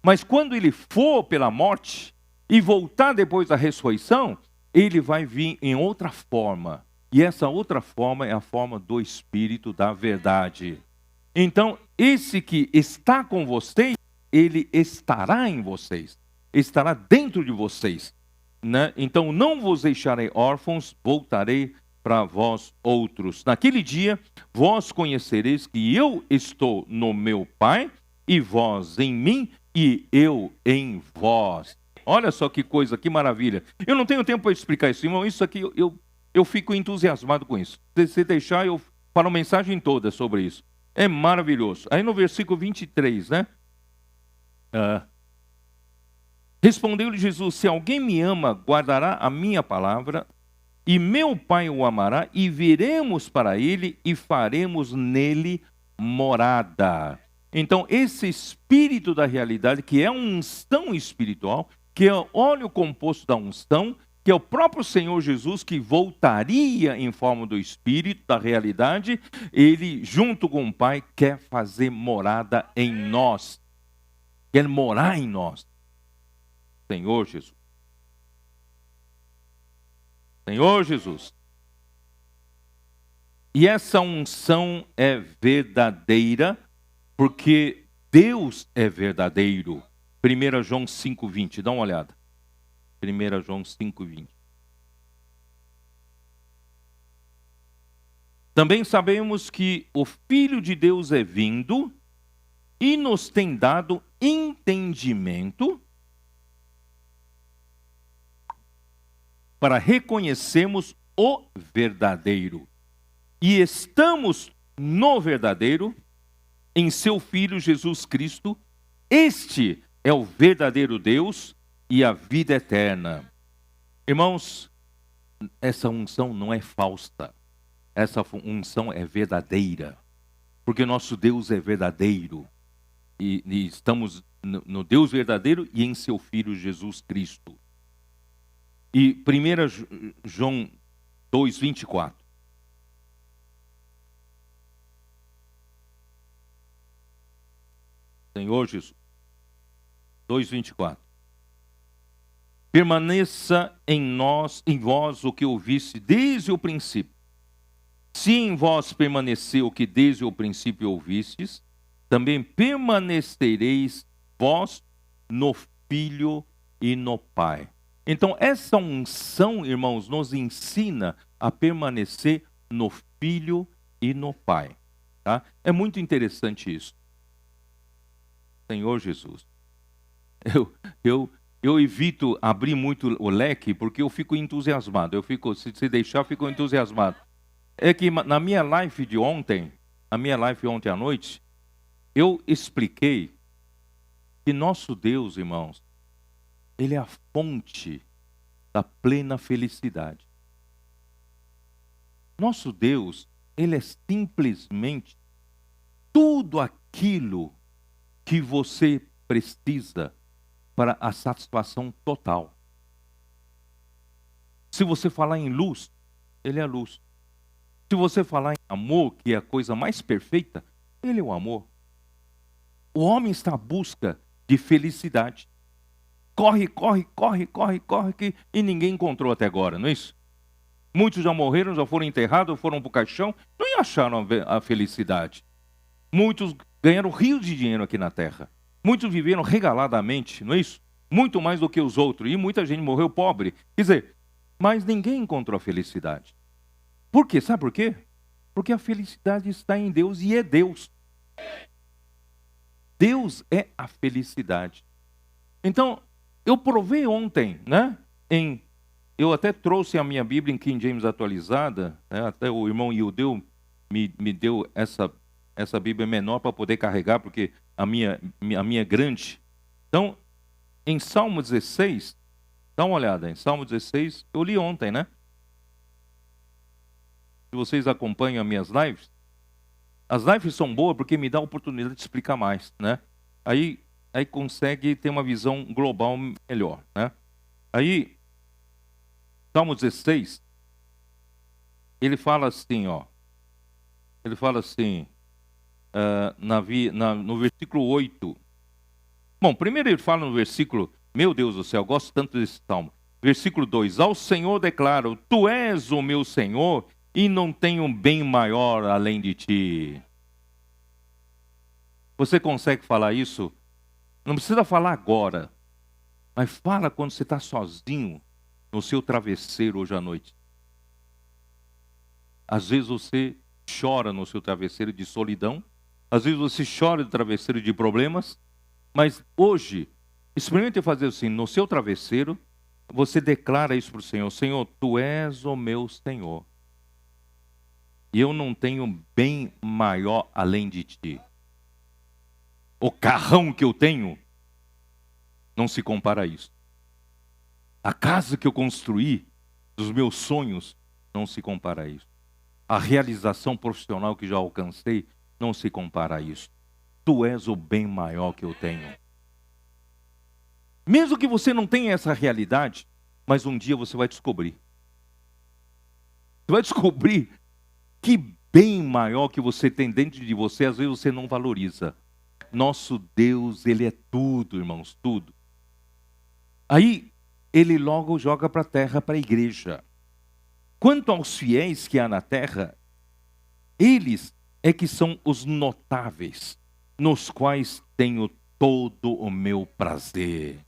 Mas quando ele for pela morte e voltar depois da ressurreição, ele vai vir em outra forma. E essa outra forma é a forma do Espírito da verdade. Então, esse que está com vocês, ele estará em vocês, estará dentro de vocês, né? Então, não vos deixarei órfãos, voltarei para vós outros. Naquele dia, vós conhecereis que eu estou no meu Pai, e vós em mim, e eu em vós. Olha só que coisa, que maravilha. Eu não tenho tempo para explicar isso, irmão. Isso aqui, eu fico entusiasmado com isso. Se deixar, eu falo a mensagem toda sobre isso. É maravilhoso. Aí no versículo 23, né? Respondeu-lhe Jesus: se alguém me ama, guardará a minha palavra, e meu Pai o amará, e viremos para ele e faremos nele morada. Então, esse Espírito da realidade, que é uma unção espiritual, que é o óleo composto da unção, que é o próprio Senhor Jesus que voltaria em forma do Espírito da realidade, ele, junto com o Pai, quer fazer morada em nós. Quer morar em nós. Senhor Jesus. Senhor Jesus. E essa unção é verdadeira, porque Deus é verdadeiro. 1 João 5,20, dá uma olhada. 1 João 5,20. Também sabemos que o Filho de Deus é vindo e nos tem dado entendimento para reconhecermos o verdadeiro. E estamos no verdadeiro, em seu Filho Jesus Cristo. Este é o verdadeiro Deus e a vida eterna. Irmãos, essa unção não é falsa. Essa unção é verdadeira. Porque nosso Deus é verdadeiro. E estamos no Deus verdadeiro e em seu Filho Jesus Cristo. E 1 João 2,24. Senhor Jesus. 2,24. Permaneça em nós, em vós, o que ouviste desde o princípio. Se em vós permanecer o que desde o princípio ouvistes, também permanecereis vós no Filho e no Pai. Então, essa unção, irmãos, nos ensina a permanecer no Filho e no Pai. Tá? É muito interessante isso. Senhor Jesus. Eu evito abrir muito o leque, porque eu fico entusiasmado. Se deixar, eu fico entusiasmado. É que na minha live de ontem, à noite, eu expliquei que nosso Deus, irmãos, Ele é a fonte da plena felicidade. Nosso Deus, Ele é simplesmente tudo aquilo que você precisa para a satisfação total. Se você falar em luz, Ele é a luz. Se você falar em amor, que é a coisa mais perfeita, Ele é o amor. O homem está à busca de felicidade. Corre, e ninguém encontrou até agora, não é isso? Muitos já morreram, já foram enterrados, foram para o caixão, não acharam a felicidade. Muitos ganharam rios de dinheiro aqui na terra. Muitos viveram regaladamente, não é isso? Muito mais do que os outros. E muita gente morreu pobre. Quer dizer, mas ninguém encontrou a felicidade. Por quê? Sabe por quê? Porque a felicidade está em Deus e é Deus. Deus é a felicidade. Então, eu provei ontem, né? Em Eu até trouxe a minha Bíblia em King James atualizada, né? Até o irmão Yudeu me deu essa Bíblia menor para poder carregar, porque a minha é grande. Então, em Salmo 16, dá uma olhada, em Salmo 16, eu li ontem, né? Se vocês acompanham as minhas lives, as lives são boas porque me dá a oportunidade de explicar mais, né? Aí consegue ter uma visão global melhor, né? Aí, Salmo 16, ele fala assim, ó. Ele fala assim, no versículo 8. Bom, primeiro ele fala no versículo, meu Deus do céu, eu gosto tanto desse salmo. Versículo 2, ao Senhor declaro, tu és o meu Senhor e não tenho um bem maior além de ti. Você consegue falar isso? Não precisa falar agora, mas fala quando você está sozinho no seu travesseiro hoje à noite. Às vezes você chora no seu travesseiro de solidão, às vezes você chora no travesseiro de problemas, mas hoje, experimente fazer assim, no seu travesseiro, você declara isso para o Senhor, Senhor, tu és o meu Senhor, e eu não tenho bem maior além de ti. O carrão que eu tenho não se compara a isso. A casa que eu construí, dos meus sonhos, não se compara a isso. A realização profissional que já alcancei não se compara a isso. Tu és o bem maior que eu tenho. Mesmo que você não tenha essa realidade, mas um dia você vai descobrir. Você vai descobrir que bem maior que você tem dentro de você, às vezes você não valoriza. Nosso Deus, Ele é tudo, irmãos, tudo. Aí, Ele logo joga para a terra, para a igreja. Quanto aos fiéis que há na terra, eles é que são os notáveis, nos quais tenho todo o meu prazer.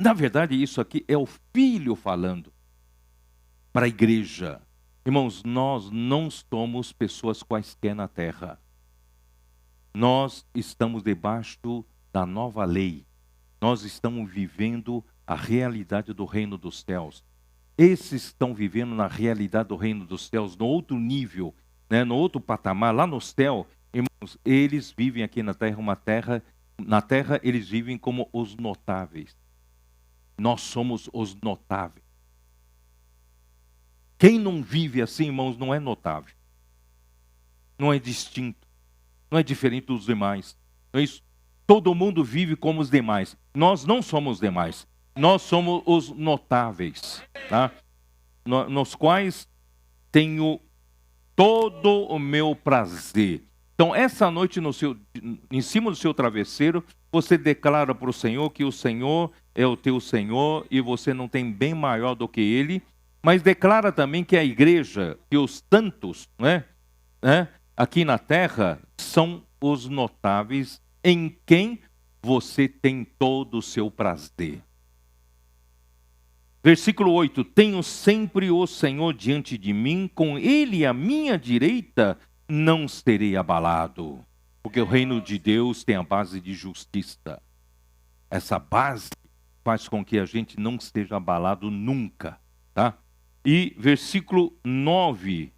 Na verdade, isso aqui é o Filho falando para a igreja. Irmãos, nós não somos pessoas quaisquer na terra. Nós estamos debaixo da nova lei. Nós estamos vivendo a realidade do reino dos céus. Esses estão vivendo na realidade do reino dos céus, no outro nível, né, no outro patamar, lá no céu. Irmãos, eles vivem aqui na terra, na terra eles vivem como os notáveis. Nós somos os notáveis. Quem não vive assim, irmãos, não é notável. Não é distinto. Não é diferente dos demais. Não é isso? Todo mundo vive como os demais. Nós não somos os demais. Nós somos os notáveis, tá? Nos quais tenho todo o meu prazer. Então, essa noite, em cima do seu travesseiro, você declara para o Senhor que o Senhor é o teu Senhor e você não tem bem maior do que Ele, mas declara também que a igreja, que os santos, né, aqui na terra, são os notáveis em quem você tem todo o seu prazer. Versículo 8, tenho sempre o Senhor diante de mim, com Ele à minha direita, não serei abalado. Porque o reino de Deus tem a base de justiça. Essa base faz com que a gente não esteja abalado nunca, tá? E versículo 9,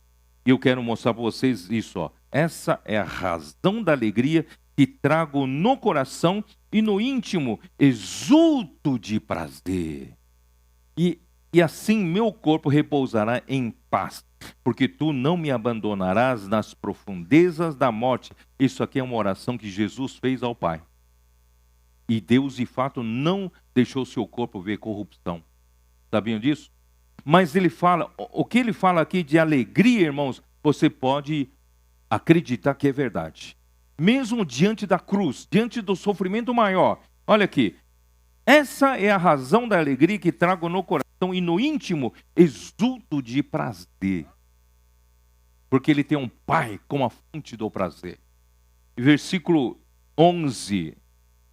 eu quero mostrar para vocês isso, ó. Essa é a razão da alegria que trago no coração e no íntimo exulto de prazer. E assim meu corpo repousará em paz, porque tu não me abandonarás nas profundezas da morte. Isso aqui é uma oração que Jesus fez ao Pai. E Deus, de fato, não deixou seu corpo ver corrupção. Sabiam disso? Mas ele fala, o que ele fala aqui de alegria, irmãos, você pode acreditar que é verdade. Mesmo diante da cruz, diante do sofrimento maior. Olha aqui. Essa é a razão da alegria que trago no coração e no íntimo exulto de prazer. Porque ele tem um Pai como a fonte do prazer. Versículo 11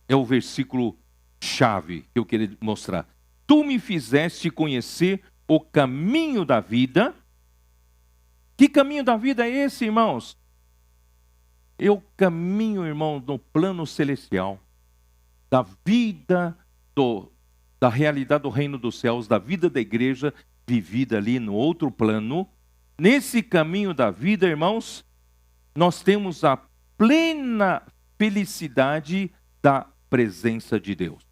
é o versículo chave que eu queria mostrar. Tu me fizeste conhecer o caminho da vida. Que caminho da vida é esse, irmãos? Eu caminho, irmão, no plano celestial. Da vida da realidade do reino dos céus, da vida da igreja vivida ali no outro plano, nesse caminho da vida, irmãos, nós temos a plena felicidade da presença de Deus.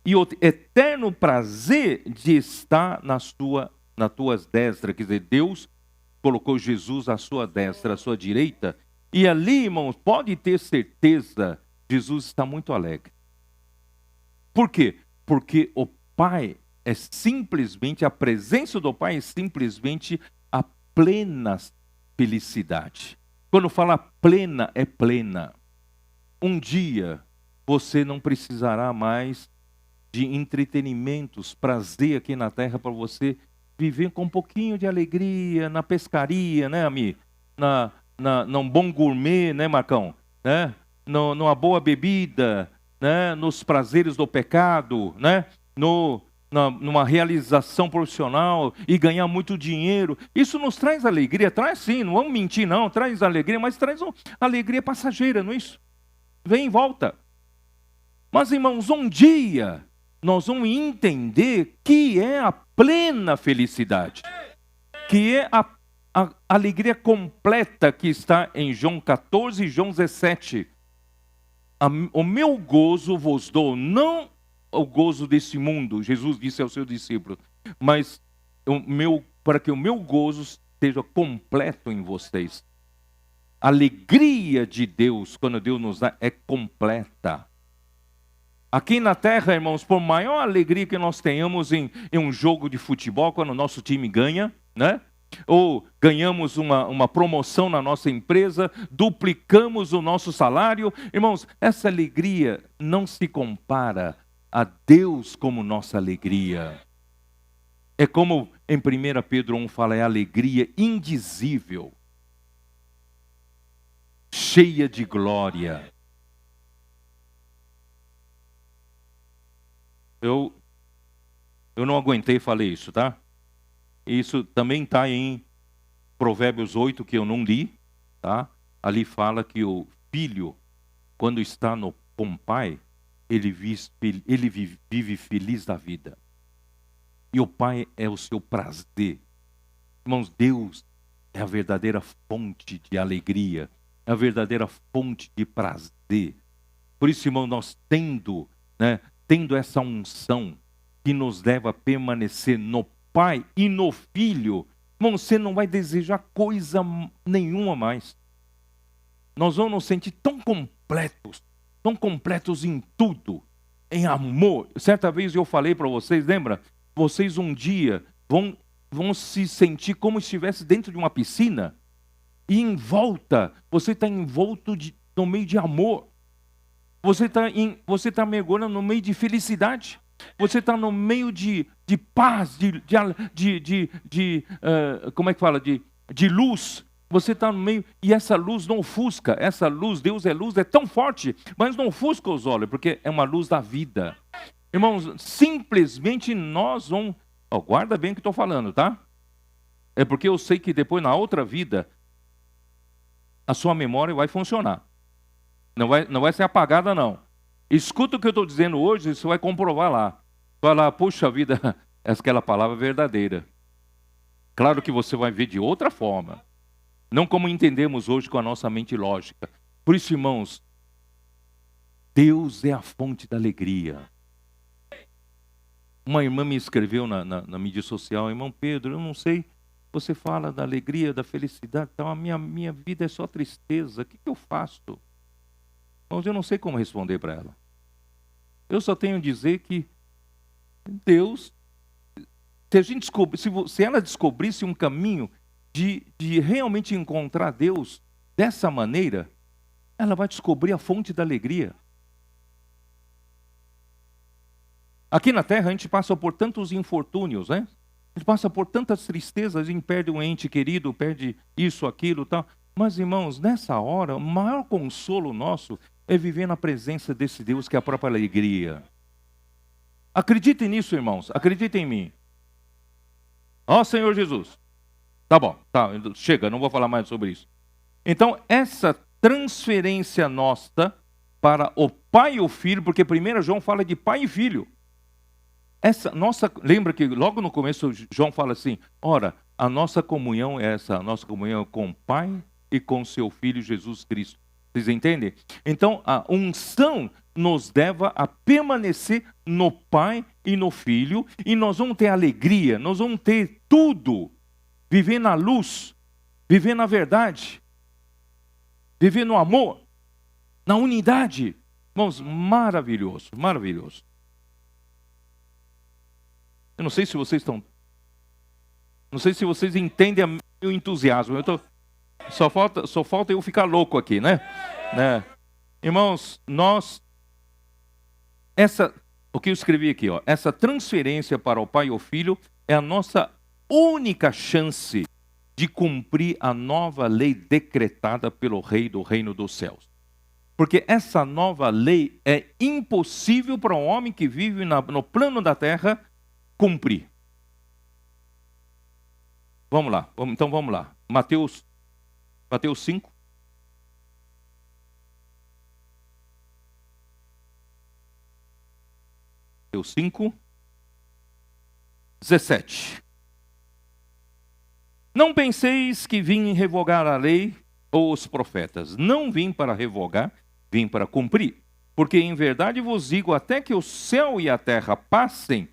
E o eterno prazer de estar nas tuas destras. Quer dizer, Deus colocou Jesus à sua destra, à sua direita. E ali, irmãos, pode ter certeza, Jesus está muito alegre. Por quê? Porque o Pai é simplesmente, a presença do Pai é simplesmente a plena felicidade. Quando fala plena, é plena. Um dia, você não precisará mais de entretenimentos, prazer aqui na terra para você viver com um pouquinho de alegria na pescaria, né, Ami? Num bom gourmet, né, Marcão? Né? Numa boa bebida, né? Nos prazeres do pecado, né? Numa realização profissional e ganhar muito dinheiro. Isso nos traz alegria, traz sim, não vamos mentir não, traz alegria, mas traz uma alegria passageira, não é isso? Vem e volta. Mas, irmãos, um dia nós vamos entender que é a plena felicidade, que é a alegria completa que está em João 14 e João 17. O meu gozo vos dou, não o gozo desse mundo, Jesus disse aos seus discípulos, mas para que o meu gozo esteja completo em vocês. A alegria de Deus, quando Deus nos dá, é completa. Aqui na terra, irmãos, por maior alegria que nós tenhamos em um jogo de futebol, quando o nosso time ganha, né? Ou ganhamos uma promoção na nossa empresa, duplicamos o nosso salário. Irmãos, essa alegria não se compara a Deus como nossa alegria. É como em 1 Pedro 1 fala, é alegria indizível, cheia de glória. Eu não aguentei falar isso, tá? Isso também está em Provérbios 8, que eu não li, tá? Ali fala que o filho, quando está com o pai, ele vive feliz da vida. E o pai é o seu prazer. Irmãos, Deus é a verdadeira fonte de alegria, é a verdadeira fonte de prazer. Por isso, irmão, nós tendo essa unção que nos leva a permanecer no Pai e no Filho, irmão, você não vai desejar coisa nenhuma mais. Nós vamos nos sentir tão completos em tudo, em amor. Certa vez eu falei para vocês, lembra? Vocês um dia vão se sentir como se estivesse dentro de uma piscina e em volta, você está envolto no meio de amor. Você está mergulhando no meio de felicidade. Você está no meio de paz, como é que fala? De luz. Você está no meio, e essa luz não ofusca. Essa luz, Deus é luz, é tão forte, mas não ofusca os olhos, porque é uma luz da vida. Irmãos, simplesmente nós vamos... guarda bem o que estou falando, tá? É porque eu sei que depois, na outra vida, a sua memória vai funcionar. Não vai ser apagada, não. Escuta o que eu estou dizendo hoje, você vai comprovar lá. Vai lá, puxa vida, aquela palavra é verdadeira. Claro que você vai ver de outra forma. Não como entendemos hoje com a nossa mente lógica. Por isso, irmãos, Deus é a fonte da alegria. Uma irmã me escreveu na mídia social, irmão Pedro, eu não sei, você fala da alegria, da felicidade, então a minha vida é só tristeza, o que eu faço? Irmãos, eu não sei como responder para ela. Eu só tenho a dizer que Deus, se ela descobrisse um caminho de realmente encontrar Deus dessa maneira, ela vai descobrir a fonte da alegria. Aqui na Terra a gente passa por tantos infortúnios, né? A gente passa por tantas tristezas, a gente perde um ente querido, perde isso, aquilo, tal. Mas, irmãos, nessa hora, o maior consolo nosso é viver na presença desse Deus que é a própria alegria. Acreditem nisso, irmãos. Acreditem em mim. Ó Senhor Jesus. Tá bom, tá, chega, não vou falar mais sobre isso. Então, essa transferência nossa para o pai e o filho, porque 1 João fala de pai e filho. Lembra que logo no começo João fala assim: ora, a nossa comunhão é essa, a nossa comunhão com o Pai e com seu Filho Jesus Cristo. Vocês entendem? Então a unção nos leva a permanecer no Pai e no Filho, e nós vamos ter alegria, nós vamos ter tudo, viver na luz, viver na verdade, viver no amor, na unidade. Irmãos, maravilhoso, maravilhoso. Eu não sei se vocês estão... Não sei se vocês entendem o entusiasmo. Só falta eu ficar louco aqui, né? Irmãos, o que eu escrevi aqui, ó, essa transferência para o Pai e o Filho é a nossa única chance de cumprir a nova lei decretada pelo Rei do Reino dos Céus. Porque essa nova lei é impossível para um homem que vive no plano da terra cumprir. Vamos lá. Mateus 5. Mateus 5, 17. Não penseis que vim revogar a lei ou os profetas. Não vim para revogar, vim para cumprir. Porque em verdade vos digo, até que o céu e a terra passem,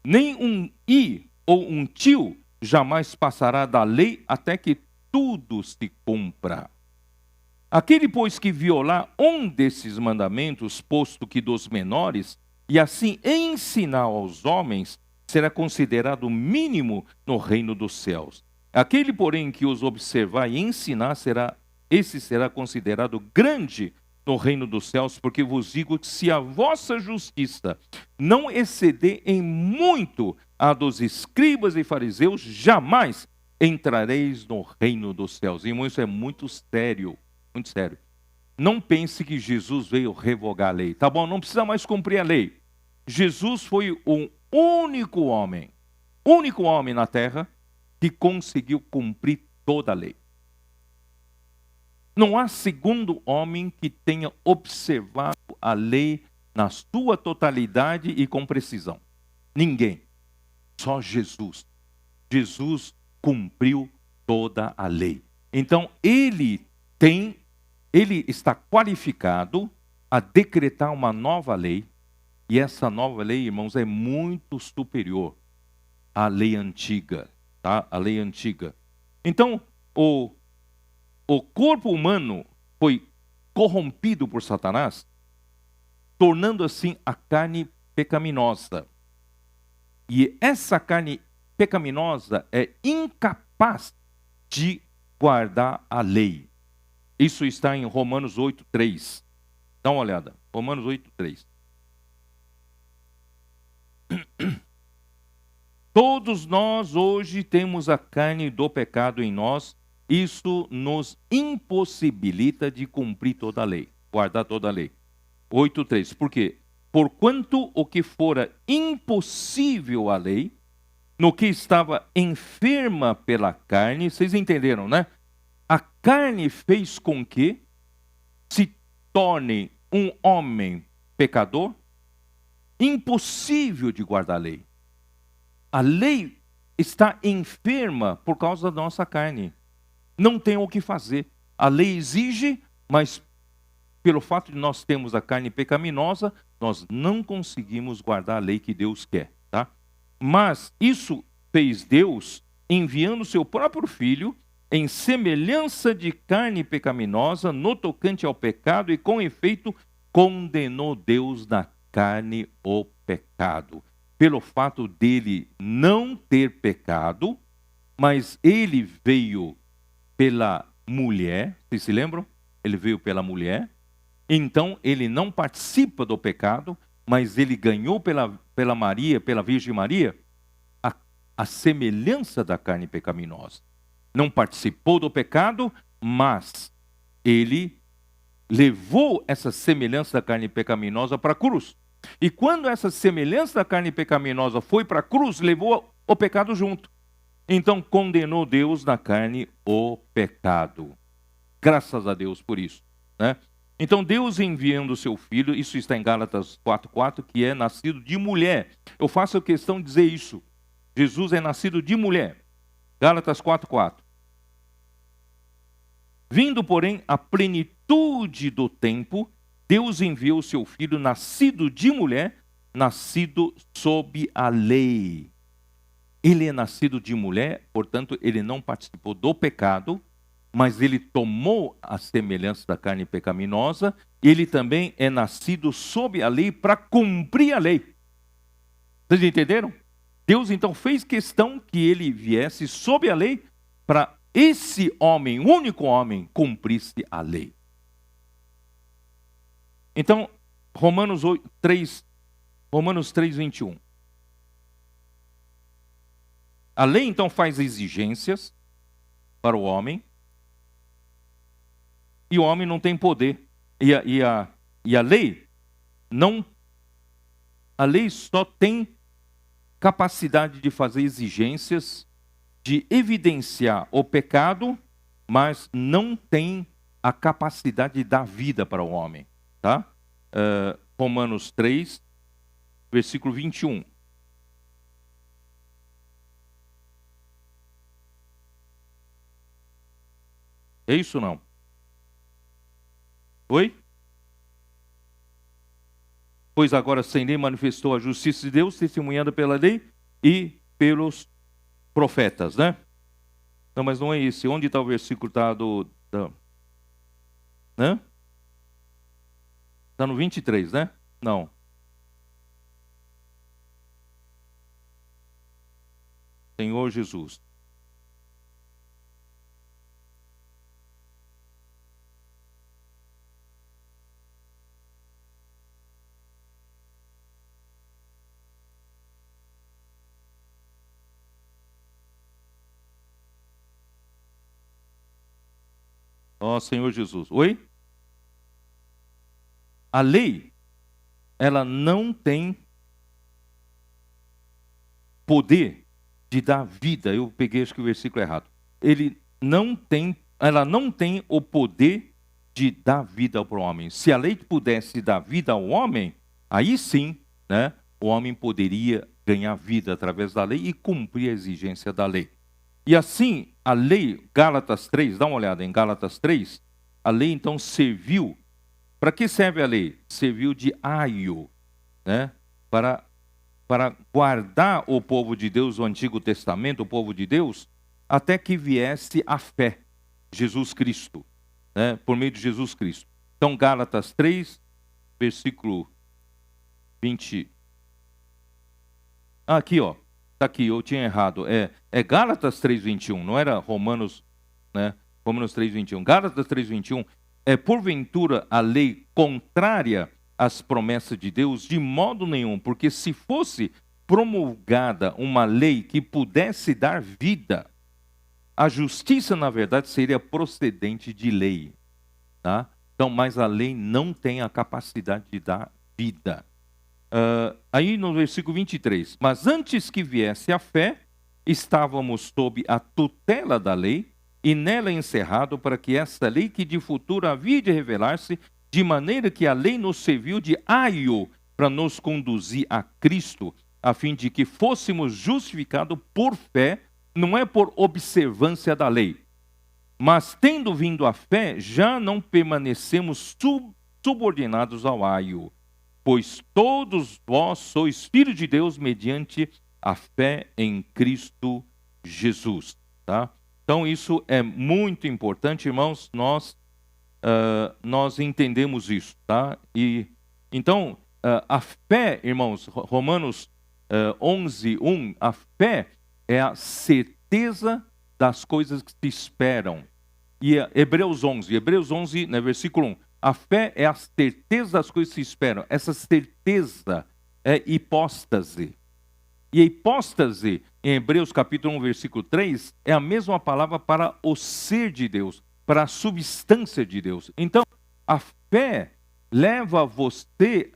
nem um i ou um tio jamais passará da lei até que tudo se cumpra. Aquele, pois, que violar um desses mandamentos, posto que dos menores, e assim ensinar aos homens, será considerado mínimo no reino dos céus. Aquele, porém, que os observar e ensinar, esse será considerado grande no reino dos céus, porque vos digo que se a vossa justiça não exceder em muito a dos escribas e fariseus, jamais entrareis no reino dos céus. Irmão, isso é muito sério, muito sério. Não pense que Jesus veio revogar a lei. Tá bom, não precisa mais cumprir a lei. Jesus foi o único homem na terra que conseguiu cumprir toda a lei. Não há segundo homem que tenha observado a lei na sua totalidade e com precisão. Ninguém. Só Jesus. Jesus cumpriu toda a lei. Então, ele está qualificado a decretar uma nova lei, e essa nova lei, irmãos, é muito superior à lei antiga, tá? A lei antiga. Então, o corpo humano foi corrompido por Satanás, tornando assim a carne pecaminosa. E essa carne pecaminosa é incapaz de guardar a lei. Isso está em Romanos 8:3. Dá uma olhada. Romanos 8:3. Todos nós hoje temos a carne do pecado em nós. Isso nos impossibilita de cumprir toda a lei, guardar toda a lei. 8:3. Por quê? Porquanto o que fora impossível à lei, no que estava enferma pela carne, vocês entenderam, né? A carne fez com que se torne um homem pecador, impossível de guardar a lei. A lei está enferma por causa da nossa carne. Não tem o que fazer. A lei exige, mas pelo fato de nós termos a carne pecaminosa, nós não conseguimos guardar a lei que Deus quer, tá? Mas isso fez Deus enviando seu próprio Filho em semelhança de carne pecaminosa no tocante ao pecado, e com efeito condenou Deus na carne o pecado. Pelo fato dele não ter pecado, mas ele veio pela mulher, vocês se lembram? Ele veio pela mulher, então ele não participa do pecado, mas ele ganhou pela Maria, pela Virgem Maria, a semelhança da carne pecaminosa. Não participou do pecado, mas ele levou essa semelhança da carne pecaminosa para a cruz. E quando essa semelhança da carne pecaminosa foi para a cruz, levou o pecado junto. Então condenou Deus na carne o pecado. Graças a Deus por isso, né? Então, Deus enviando o seu Filho, isso está em Gálatas 4:4, que é nascido de mulher. Eu faço questão de dizer isso. Jesus é nascido de mulher. Gálatas 4:4. Vindo, porém, a plenitude do tempo, Deus enviou o seu Filho, nascido de mulher, nascido sob a lei. Ele é nascido de mulher, portanto, ele não participou do pecado, mas ele tomou a semelhança da carne pecaminosa. Ele também é nascido sob a lei para cumprir a lei. Vocês entenderam? Deus então fez questão que ele viesse sob a lei para esse homem, o único homem, cumprisse a lei. Então, Romanos 3:21. A lei então faz exigências para o homem, e o homem não tem poder. E a lei não, a lei só tem capacidade de fazer exigências, de evidenciar o pecado, mas não tem a capacidade de dar vida para o homem, tá? Romanos 3, versículo 21. É isso ou não? Oi? Pois agora sem lei manifestou a justiça de Deus, testemunhada pela lei e pelos profetas, né? Não, mas não é esse. Onde está o versículo? Né? Está no 23, né? Não. Senhor Jesus. Ó Senhor Jesus. Oi? A lei, ela não tem poder de dar vida. Eu peguei acho que o versículo errado. Ela não tem o poder de dar vida para o homem. Se a lei pudesse dar vida ao homem, aí sim, né, o homem poderia ganhar vida através da lei e cumprir a exigência da lei. E assim, a lei, Gálatas 3, dá uma olhada em Gálatas 3, a lei então serviu. Para que serve a lei? Serviu de aio, né, para guardar o povo de Deus, o Antigo Testamento, o povo de Deus, até que viesse a fé, Jesus Cristo, né, por meio de Jesus Cristo. Então, Gálatas 3, versículo 20. Aqui, ó. Está aqui, eu tinha errado. É Gálatas 3:21, não era Romanos, né? Romanos 3:21. Gálatas 3:21. É porventura a lei contrária às promessas de Deus? De modo nenhum, porque se fosse promulgada uma lei que pudesse dar vida, a justiça, na verdade, seria procedente de lei, tá? Então, mas a lei não tem a capacidade de dar vida. Aí no versículo 23, mas antes que viesse a fé, estávamos sob a tutela da lei, e nela encerrado para que essa lei que de futuro havia de revelar-se, de maneira que a lei nos serviu de aio para nos conduzir a Cristo, a fim de que fôssemos justificados por fé, não é por observância da lei. Mas tendo vindo a fé, já não permanecemos subordinados ao aio, pois todos vós sois filhos de Deus mediante a fé em Cristo Jesus, tá? Então isso é muito importante, irmãos, nós entendemos isso, tá? E então a fé, irmãos, Romanos 11:1, a fé é a certeza das coisas que se esperam. E Hebreus 11, né, versículo 1, a fé é a certeza das coisas que se esperam. Essa certeza é hipóstase. E a hipóstase, em Hebreus capítulo 1, versículo 3, é a mesma palavra para o ser de Deus, para a substância de Deus. Então, a fé leva você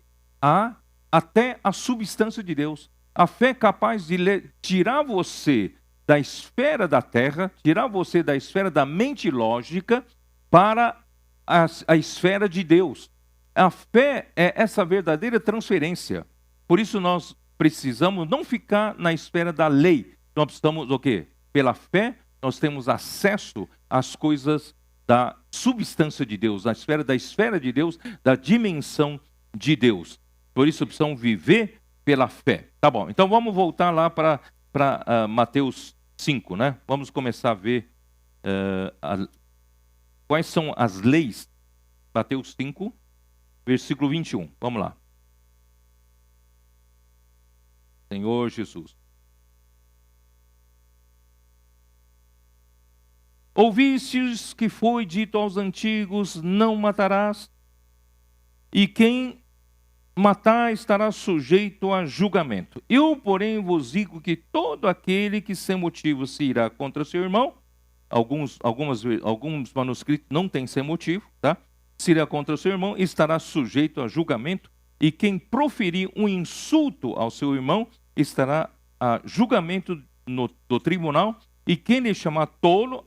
até a substância de Deus. A fé é capaz de tirar você da esfera da terra, tirar você da esfera da mente lógica, para a esfera de Deus. A fé é essa verdadeira transferência. Por isso nós precisamos não ficar na esfera da lei. Nós precisamos o quê? Pela fé, nós temos acesso às coisas da substância de Deus, da esfera de Deus, da dimensão de Deus. Por isso precisamos viver pela fé. Tá bom, então vamos voltar lá para Mateus 5, né? Vamos começar a ver quais são as leis. Mateus 5, versículo 21. Vamos lá. Senhor Jesus. Ouvistes que foi dito aos antigos, não matarás, e quem matar estará sujeito a julgamento. Eu, porém, vos digo que todo aquele que sem motivo se irá contra seu irmão, alguns manuscritos não têm sem motivo, tá? Se irá contra seu irmão, estará sujeito a julgamento, e quem proferir um insulto ao seu irmão, estará a julgamento do tribunal, e quem lhe chamar tolo,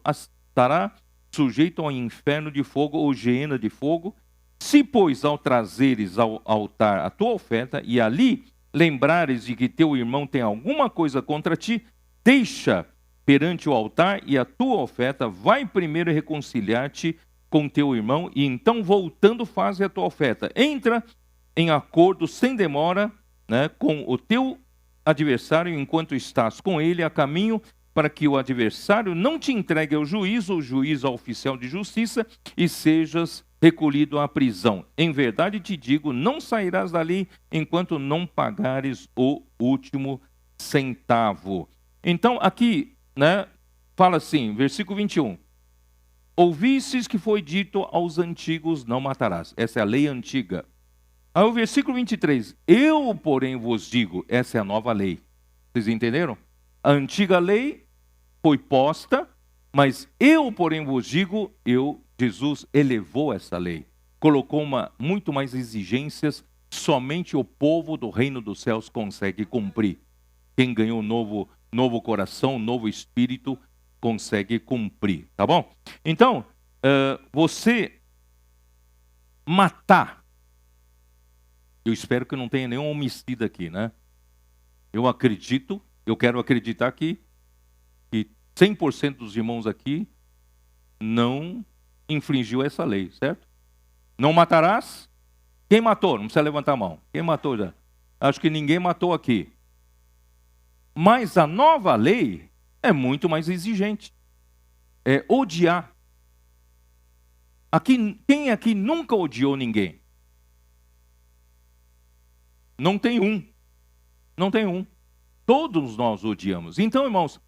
estará sujeito ao inferno de fogo ou geena de fogo. Se, pois, ao trazeres ao altar a tua oferta, e ali lembrares de que teu irmão tem alguma coisa contra ti, deixa perante o altar e a tua oferta, vai primeiro reconciliar-te com teu irmão, e então, voltando, faze a tua oferta. Entra em acordo sem demora, né, com o teu adversário, enquanto estás com ele a caminho, para que o adversário não te entregue ao juiz, ou juiz ao oficial de justiça, e sejas recolhido à prisão. Em verdade te digo, não sairás dali enquanto não pagares o último centavo. Então, aqui, né, fala assim, versículo 21. Ouvistes que foi dito aos antigos, não matarás. Essa é a lei antiga. Aí o versículo 23. Eu, porém, vos digo, essa é a nova lei. Vocês entenderam? A antiga lei foi posta, mas eu, porém, vos digo, Jesus elevou essa lei, colocou muito mais exigências, somente o povo do reino dos céus consegue cumprir. Quem ganhou novo coração, novo espírito, consegue cumprir, tá bom? Então, você matar, eu espero que não tenha nenhum homicida aqui, né? Eu quero acreditar que 100% dos irmãos aqui não infringiu essa lei, certo? Não matarás. Quem matou? Não precisa levantar a mão. Quem matou já? Acho que ninguém matou aqui. Mas a nova lei é muito mais exigente. É odiar. Quem aqui nunca odiou ninguém? Não tem um. Não tem um. Todos nós odiamos. Então, irmãos,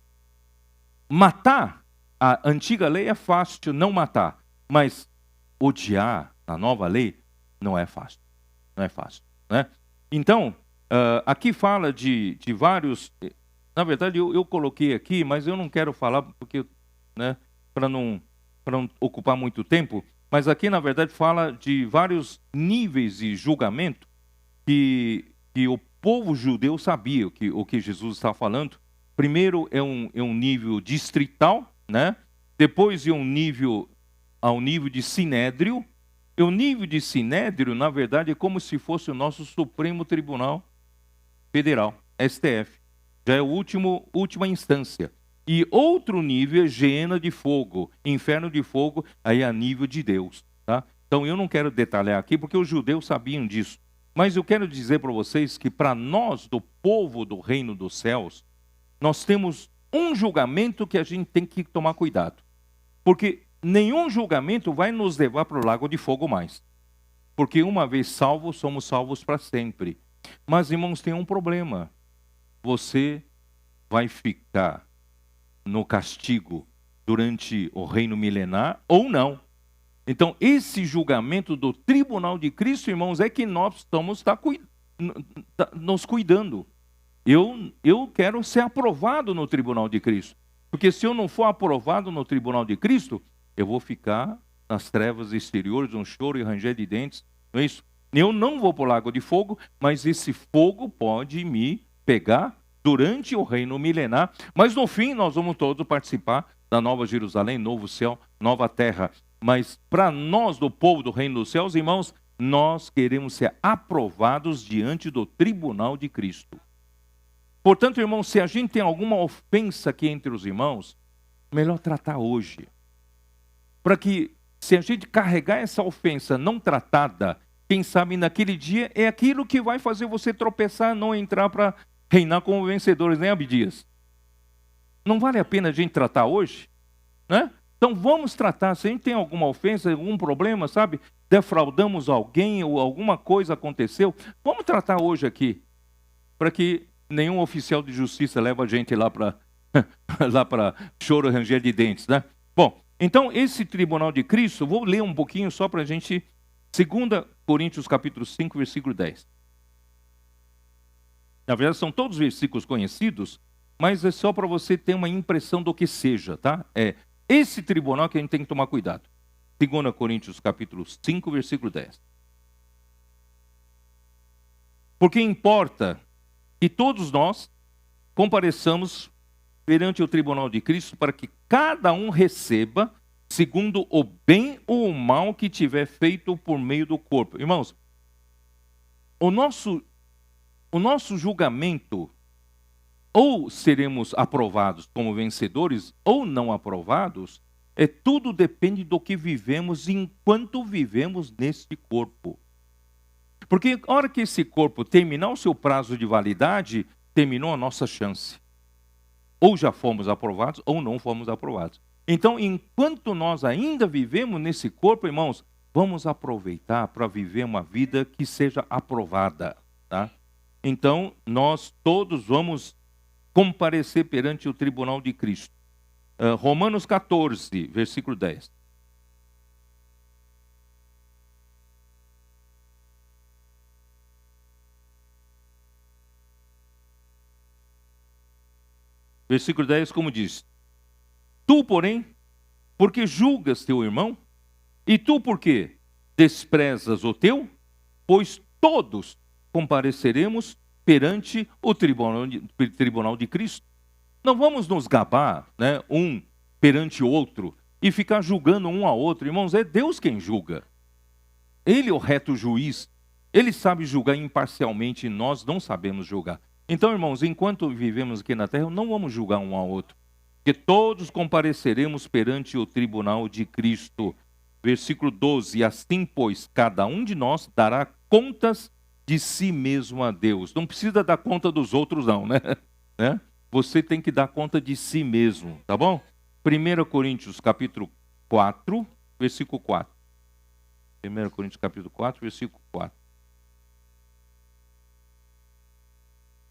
matar, a antiga lei é fácil, não matar. Mas odiar, na nova lei, não é fácil. Não é fácil, né? Então, aqui fala de vários... Na verdade, eu coloquei aqui, mas eu não quero falar, porque, né, para não ocupar muito tempo. Mas aqui, na verdade, fala de vários níveis de julgamento que o povo judeu sabia o que Jesus estava falando. Primeiro é um nível distrital, né? Depois é ao nível de sinédrio. E o nível de sinédrio, na verdade, é como se fosse o nosso Supremo Tribunal Federal, STF. Já é a última instância. E outro nível é geena de fogo, inferno de fogo, aí a nível de Deus, tá? Então eu não quero detalhar aqui, porque os judeus sabiam disso. Mas eu quero dizer para vocês que para nós, do povo do reino dos céus, nós temos um julgamento que a gente tem que tomar cuidado. Porque nenhum julgamento vai nos levar para o lago de fogo mais. Porque uma vez salvos, somos salvos para sempre. Mas, irmãos, tem um problema. Você vai ficar no castigo durante o reino milenar ou não. Então, esse julgamento do tribunal de Cristo, irmãos, é que nós estamos nos cuidando. Eu quero ser aprovado no tribunal de Cristo. Porque se eu não for aprovado no tribunal de Cristo, eu vou ficar nas trevas exteriores, um choro e ranger de dentes. Não é isso? Eu não vou para o lago de fogo, mas esse fogo pode me pegar durante o reino milenar. Mas no fim nós vamos todos participar da nova Jerusalém, novo céu, nova terra. Mas para nós, do povo do reino dos céus, irmãos, nós queremos ser aprovados diante do tribunal de Cristo. Portanto, irmãos, se a gente tem alguma ofensa aqui entre os irmãos, melhor tratar hoje. Para que, se a gente carregar essa ofensa não tratada, quem sabe naquele dia é aquilo que vai fazer você tropeçar, não entrar para reinar como vencedores, né, Abdias? Não vale a pena a gente tratar hoje? Né? Então vamos tratar, se a gente tem alguma ofensa, algum problema, sabe? Defraudamos alguém ou alguma coisa aconteceu, vamos tratar hoje aqui. Para que nenhum oficial de justiça leve a gente lá para lá para choro e ranger de dentes, né? Bom, então esse tribunal de Cristo, vou ler um pouquinho só para a gente, 2 Coríntios capítulo 5, versículo 10. Na verdade são todos versículos conhecidos, mas é só para você ter uma impressão do que seja, tá? É esse tribunal que a gente tem que tomar cuidado. 2 Coríntios capítulo 5, versículo 10. Porque importa que todos nós compareçamos perante o tribunal de Cristo para que cada um receba segundo o bem ou o mal que tiver feito por meio do corpo. Irmãos, o nosso julgamento, ou seremos aprovados como vencedores, ou não aprovados, tudo depende do que vivemos enquanto vivemos neste corpo. Porque a hora que esse corpo terminar o seu prazo de validade, terminou a nossa chance. Ou já fomos aprovados, ou não fomos aprovados. Então, enquanto nós ainda vivemos nesse corpo, irmãos, vamos aproveitar para viver uma vida que seja aprovada, tá? Então, nós todos vamos comparecer perante o tribunal de Cristo. Romanos 14, versículo 10. Versículo 10, como diz: Tu, porém, porque julgas teu irmão? E tu, por quê? Desprezas o teu? Pois todos compareceremos perante o tribunal de Cristo. Não vamos nos gabar, né, um perante o outro e ficar julgando um ao outro. Irmãos, é Deus quem julga. Ele é o reto juiz. Ele sabe julgar imparcialmente e nós não sabemos julgar. Então, irmãos, enquanto vivemos aqui na terra, não vamos julgar um ao outro. Porque todos compareceremos perante o tribunal de Cristo. Versículo 12. Assim, pois, cada um de nós dará contas de si mesmo a Deus. Não precisa dar conta dos outros, não, né? Você tem que dar conta de si mesmo, tá bom? 1 Coríntios capítulo 4, versículo 4. 1 Coríntios capítulo 4, versículo 4.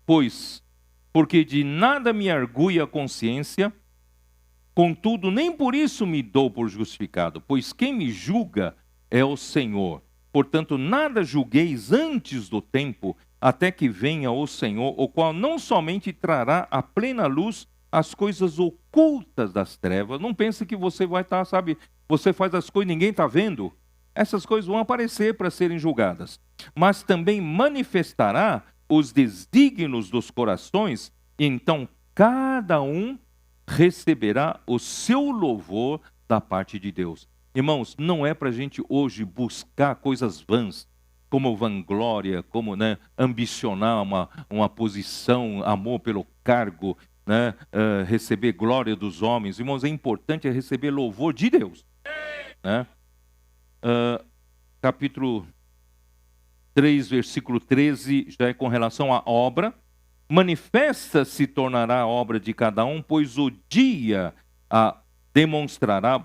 Pois, porque de nada me argui a consciência, contudo, nem por isso me dou por justificado, pois quem me julga é o Senhor. Portanto, nada julgueis antes do tempo, até que venha o Senhor, o qual não somente trará à plena luz as coisas ocultas das trevas. Não pense que você vai estar, sabe, você faz as coisas e ninguém está vendo. Essas coisas vão aparecer para serem julgadas. Mas também manifestará os desígnios dos corações, e então cada um receberá o seu louvor da parte de Deus. Irmãos, não é para a gente hoje buscar coisas vãs, como vanglória, como ambicionar uma posição, amor pelo cargo, receber glória dos homens. Irmãos, é importante receber louvor de Deus. Capítulo 3, versículo 13, já é com relação à obra. Manifesta se tornará a obra de cada um, pois o dia a demonstrará,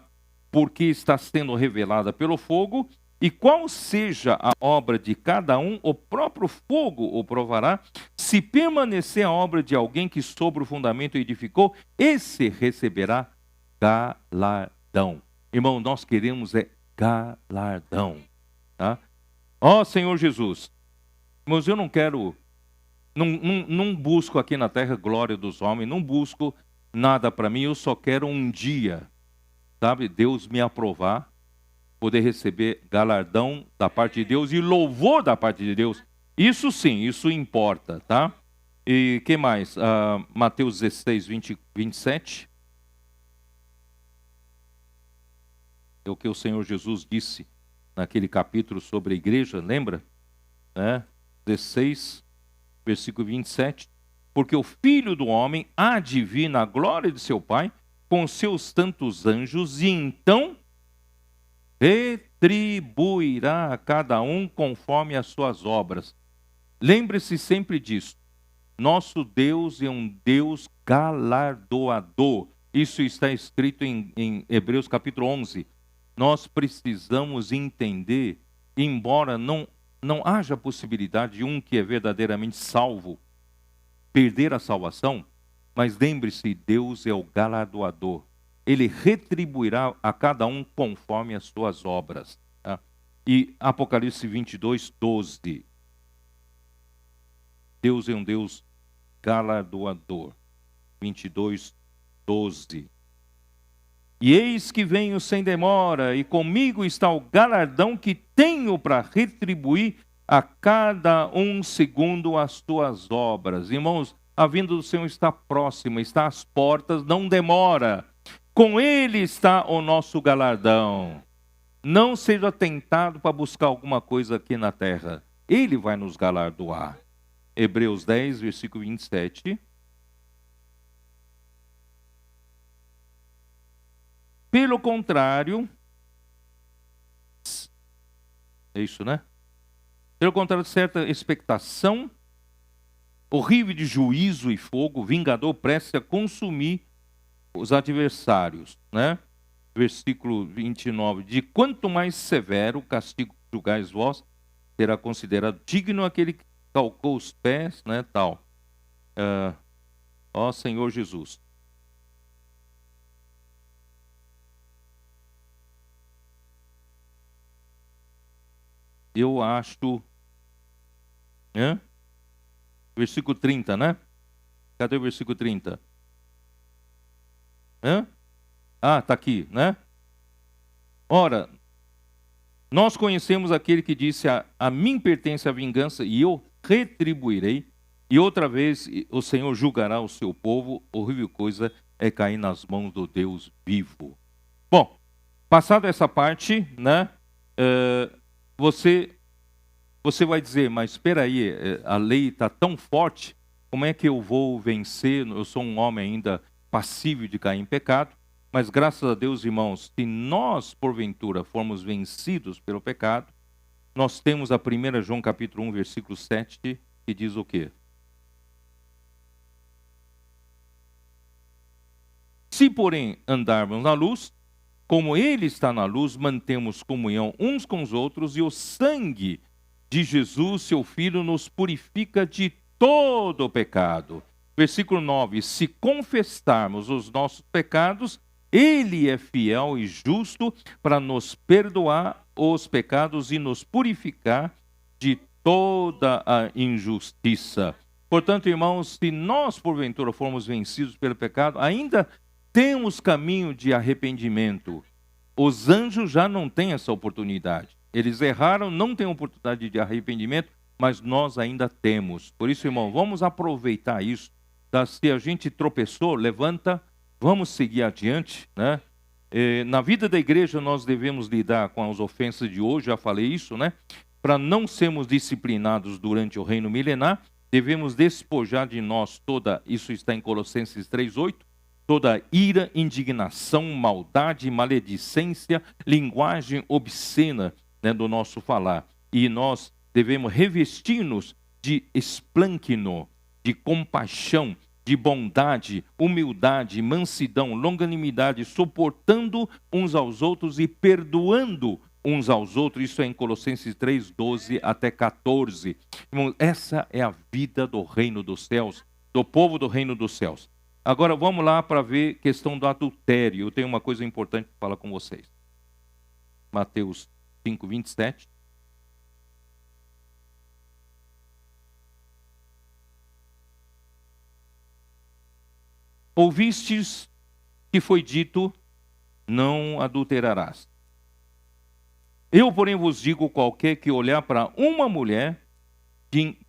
porque está sendo revelada pelo fogo, e qual seja a obra de cada um, o próprio fogo o provará. Se permanecer a obra de alguém que sobre o fundamento edificou, esse receberá galardão. Irmão, nós queremos galardão, tá? Ó Senhor Jesus, irmãos, eu não quero, não busco aqui na terra glória dos homens, não busco nada para mim, eu só quero um dia, sabe, Deus me aprovar, poder receber galardão da parte de Deus e louvor da parte de Deus. Isso sim, isso importa, tá? E que mais? Mateus 16, 27. É o que o Senhor Jesus disse naquele capítulo sobre a igreja, lembra? 16, versículo 27. Porque o Filho do Homem há de vir na glória de seu Pai com seus santos anjos, e então retribuirá a cada um conforme as suas obras. Lembre-se sempre disso. Nosso Deus é um Deus galardoador. Isso está escrito em Hebreus capítulo 11. Nós precisamos entender, embora não haja possibilidade de um que é verdadeiramente salvo perder a salvação, mas lembre-se, Deus é o galardoador. Ele retribuirá a cada um conforme as suas obras. Tá? E Apocalipse 22, 12. Deus é um Deus galardoador. 22, 12. E eis que venho sem demora, e comigo está o galardão que tenho para retribuir a cada um segundo as suas obras. Irmãos, a vinda do Senhor está próxima, está às portas, não demora. Com Ele está o nosso galardão. Não seja tentado para buscar alguma coisa aqui na terra. Ele vai nos galardoar. Hebreus 10, versículo 27. Pelo contrário, é isso, né? Pelo contrário, certa expectação horrível de juízo e fogo, vingador, prestes a consumir os adversários, né? Versículo 29. De quanto mais severo o castigo que julgais vós, será considerado digno aquele que calcou os pés, né? Tal. Ó Senhor Jesus. Eu acho. Versículo 30, né? Cadê o versículo 30? Está aqui, né? Ora, nós conhecemos aquele que disse: a mim pertence a vingança e eu retribuirei. E outra vez o Senhor julgará o seu povo. Horrível coisa é cair nas mãos do Deus vivo. Bom, passado essa parte, né? Você vai dizer, mas espera aí, a lei está tão forte, como é que eu vou vencer? Eu sou um homem ainda passível de cair em pecado, mas graças a Deus, irmãos, se nós, porventura, formos vencidos pelo pecado, nós temos a 1 João capítulo 1, versículo 7, que diz o quê? Se, porém, andarmos na luz, como Ele está na luz, mantemos comunhão uns com os outros, e o sangue de Jesus, seu Filho, nos purifica de todo o pecado. Versículo 9. Se confessarmos os nossos pecados, Ele é fiel e justo para nos perdoar os pecados e nos purificar de toda a injustiça. Portanto, irmãos, se nós porventura formos vencidos pelo pecado, ainda temos caminho de arrependimento. Os anjos já não têm essa oportunidade. Eles erraram, não têm oportunidade de arrependimento, mas nós ainda temos. Por isso, irmão, vamos aproveitar isso. Se a gente tropeçou, levanta, vamos seguir adiante, né? Na vida da igreja nós devemos lidar com as ofensas de hoje, já falei isso, né? Para não sermos disciplinados durante o reino milenar, devemos despojar de nós isso está em Colossenses 3:8, toda ira, indignação, maldade, maledicência, linguagem obscena, né, do nosso falar. E nós devemos revestir-nos de esplênquino, de compaixão, de bondade, humildade, mansidão, longanimidade, suportando uns aos outros e perdoando uns aos outros. Isso é em Colossenses 3, 12 até 14. Irmãos, essa é a vida do reino dos céus, do povo do reino dos céus. Agora vamos lá para ver questão do adultério. Eu tenho uma coisa importante para falar com vocês. Mateus 5, 27. Ouvistes que foi dito, não adulterarás. Eu, porém, vos digo, qualquer que olhar para uma mulher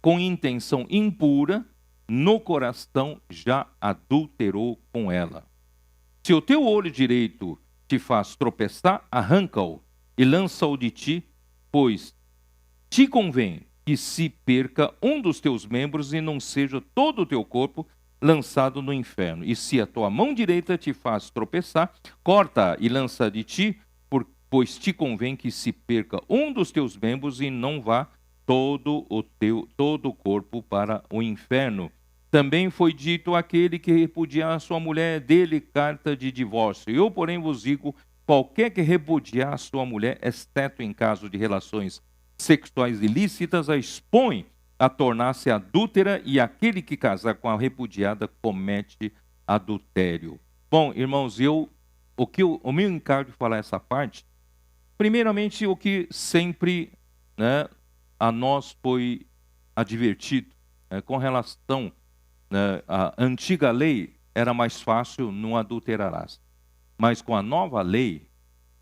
com intenção impura, no coração já adulterou com ela. Se o teu olho direito te faz tropeçar, arranca-o e lança-o de ti, pois te convém que se perca um dos teus membros e não seja todo o teu corpo lançado no inferno. E se a tua mão direita te faz tropeçar, corta e lança de ti, pois te convém que se perca um dos teus membros e não vá todo o corpo para o inferno. Também foi dito àquele que repudiar a sua mulher, dê-lhe carta de divórcio. Eu, porém, vos digo, qualquer que repudiar a sua mulher, exceto em caso de relações sexuais ilícitas, a expõe a tornar-se adúltera, e aquele que casar com a repudiada comete adultério. Bom, irmãos, o meu encargo de falar essa parte, primeiramente, o que sempre, né, a nós foi advertido, com relação, né, à antiga lei, era mais fácil, não adulterarás. Mas com a nova lei,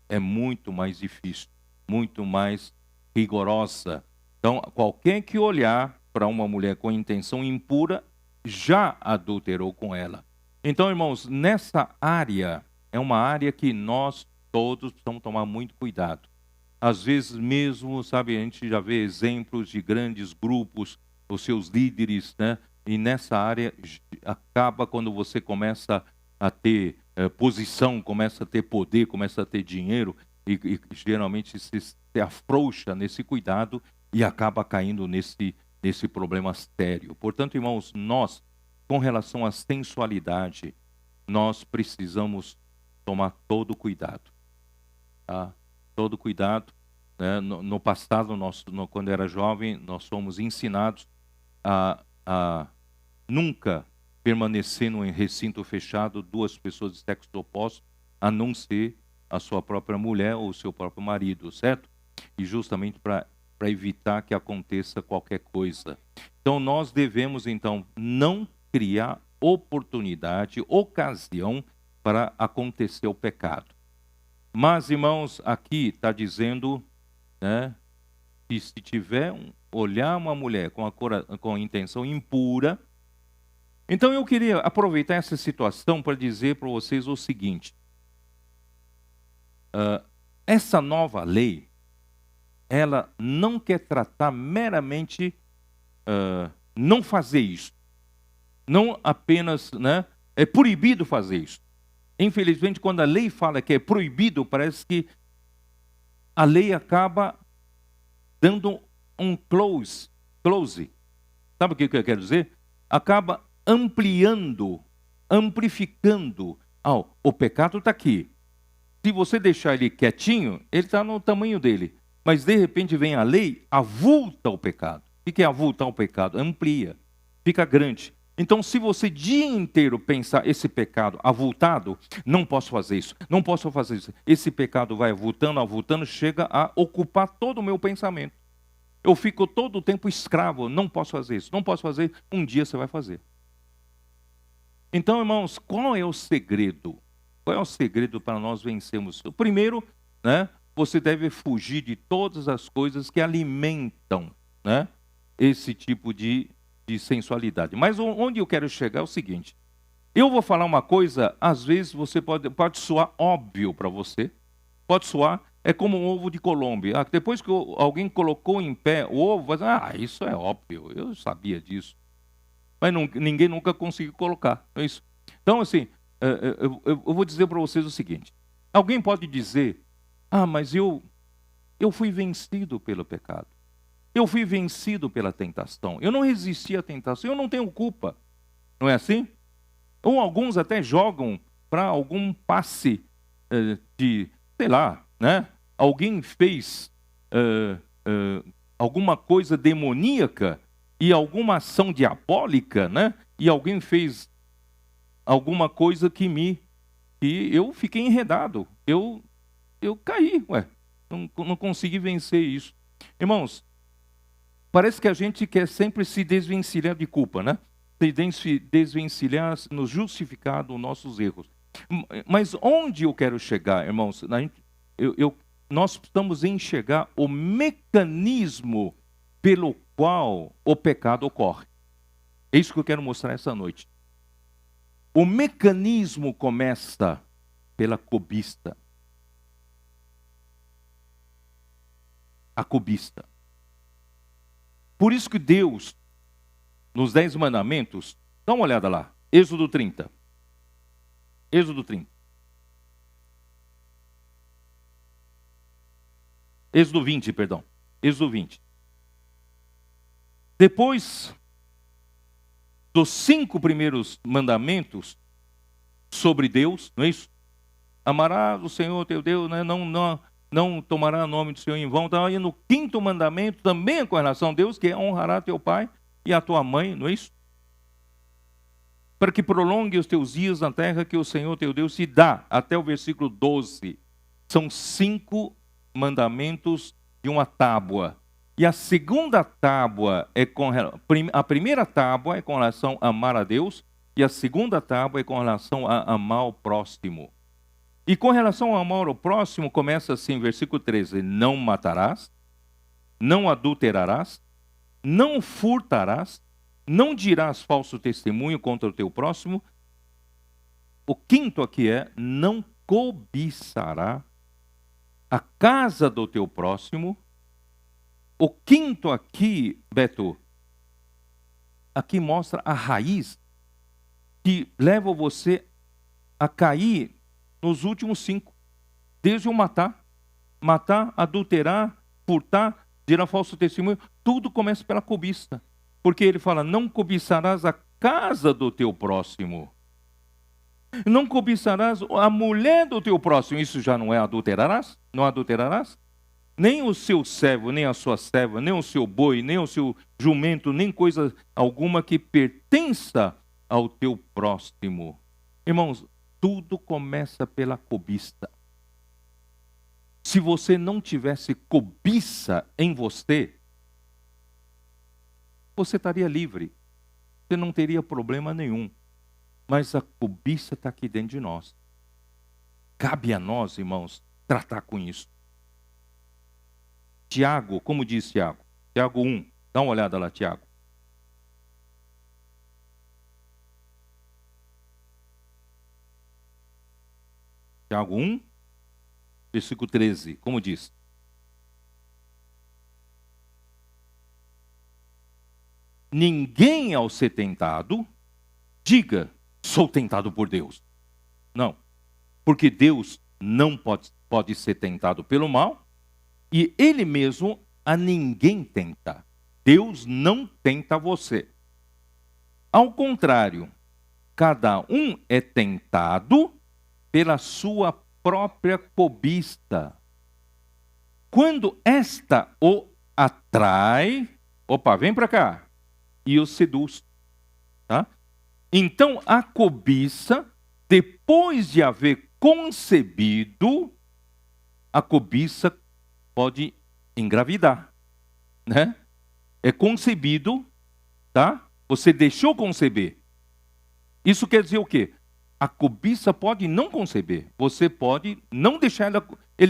é muito mais difícil, muito mais rigorosa. Então, qualquer que olhar para uma mulher com intenção impura, já adulterou com ela. Então, irmãos, nessa área, é uma área que nós todos precisamos tomar muito cuidado. Às vezes mesmo, sabe, a gente já vê exemplos de grandes grupos, os seus líderes, né? E nessa área, acaba quando você começa a ter posição, começa a ter poder, começa a ter dinheiro, e geralmente se afrouxa nesse cuidado e acaba caindo nesse problema sério. Portanto, irmãos, nós, com relação à sensualidade, nós precisamos tomar todo cuidado. Tá? Todo cuidado. Né? No passado, quando era jovem, nós fomos ensinados a nunca permanecer num recinto fechado, duas pessoas de sexo oposto, a não ser a sua própria mulher ou o seu próprio marido, certo? E justamente para evitar que aconteça qualquer coisa. Então, nós devemos, então, não criar oportunidade, ocasião para acontecer o pecado. Mas, irmãos, aqui está dizendo, né, que se tiver olhar uma mulher com a intenção impura. Então eu queria aproveitar essa situação para dizer para vocês o seguinte: essa nova lei, ela não quer tratar meramente não fazer isso. Não apenas, né, é proibido fazer isso. Infelizmente, quando a lei fala que é proibido, parece que a lei acaba dando um close. Sabe o que eu quero dizer? Acaba amplificando. O pecado está aqui. Se você deixar ele quietinho, ele está no tamanho dele. Mas de repente vem a lei, avulta o pecado. O que é avultar o pecado? Amplia, fica grande. Então, se você o dia inteiro pensar esse pecado avultado, não posso fazer isso, não posso fazer isso. Esse pecado vai avultando, chega a ocupar todo o meu pensamento. Eu fico todo o tempo escravo, não posso fazer isso, não posso fazer, um dia você vai fazer. Então, irmãos, qual é o segredo? Qual é o segredo para nós vencermos? O primeiro, né, você deve fugir de todas as coisas que alimentam, né, esse tipo de sensualidade. Mas onde eu quero chegar é o seguinte: eu vou falar uma coisa, às vezes você pode soar óbvio para você, pode soar, é como um ovo de Colombo. Depois que alguém colocou em pé o ovo, vai dizer, isso é óbvio, eu sabia disso. Mas ninguém nunca conseguiu colocar, não é isso? Então, assim, eu vou dizer para vocês o seguinte: alguém pode dizer, mas eu fui vencido pelo pecado. Eu fui vencido pela tentação. Eu não resisti à tentação, eu não tenho culpa. Não é assim? Ou alguns até jogam para algum passe de, sei lá, né? Alguém fez alguma coisa demoníaca e alguma ação diabólica, né? E alguém fez alguma coisa que eu fiquei enredado. Eu caí, não consegui vencer isso. Irmãos, parece que a gente quer sempre se desvencilhar de culpa, né? Se desvencilhar, nos justificar dos nossos erros. Mas onde eu quero chegar, irmãos? Nós precisamos enxergar o mecanismo pelo qual o pecado ocorre. É isso que eu quero mostrar essa noite. O mecanismo começa pela cobiça. a cobiça. Por isso que Deus, nos 10 mandamentos, dá uma olhada lá, Êxodo 30. Êxodo 30. Êxodo 20, perdão. Êxodo 20. Depois dos 5 primeiros mandamentos sobre Deus, não é isso? Amarás o Senhor teu Deus, né? Não tomará o nome do Senhor em vão. Então, aí no 5º mandamento, também é com relação a Deus, que é honrará teu pai e a tua mãe, não é isso? Para que prolongue os teus dias na terra que o Senhor teu Deus te dá. Até o versículo 12. São 5 mandamentos de uma tábua. E a segunda tábua a primeira tábua é com relação a amar a Deus, e a segunda tábua é com relação a amar o próximo. E com relação a amar o próximo, começa assim, versículo 13: não matarás, não adulterarás, não furtarás, não dirás falso testemunho contra o teu próximo. O 5º aqui é: não cobiçará a casa do teu próximo. O 5º aqui, Beto, aqui mostra a raiz que leva você a cair nos últimos 5. Desde o matar, adulterar, furtar, dirar falso testemunho, tudo começa pela cobiça. Porque ele fala: não cobiçarás a casa do teu próximo. Não cobiçarás a mulher do teu próximo. Isso já não é adulterarás? Não adulterarás? Nem o seu servo, nem a sua serva, nem o seu boi, nem o seu jumento, nem coisa alguma que pertença ao teu próximo. Irmãos, tudo começa pela cobiça. Se você não tivesse cobiça em você, você estaria livre. Você não teria problema nenhum. Mas a cobiça está aqui dentro de nós. Cabe a nós, irmãos, tratar com isso. Tiago, como diz Tiago? Tiago 1, dá uma olhada lá, Tiago. Tiago 1, versículo 13, como diz? Ninguém ao ser tentado, diga, sou tentado por Deus. Não, porque Deus não pode ser tentado pelo mal, e Ele mesmo a ninguém tenta. Deus não tenta você. Ao contrário, cada um é tentado pela sua própria cobiça. Quando esta o atrai, vem para cá, e o seduz. Tá? Então, a cobiça, depois de haver concebido, a cobiça pode engravidar, né? É concebido, tá? Você deixou conceber. Isso quer dizer o quê? A cobiça pode não conceber. Você pode não deixar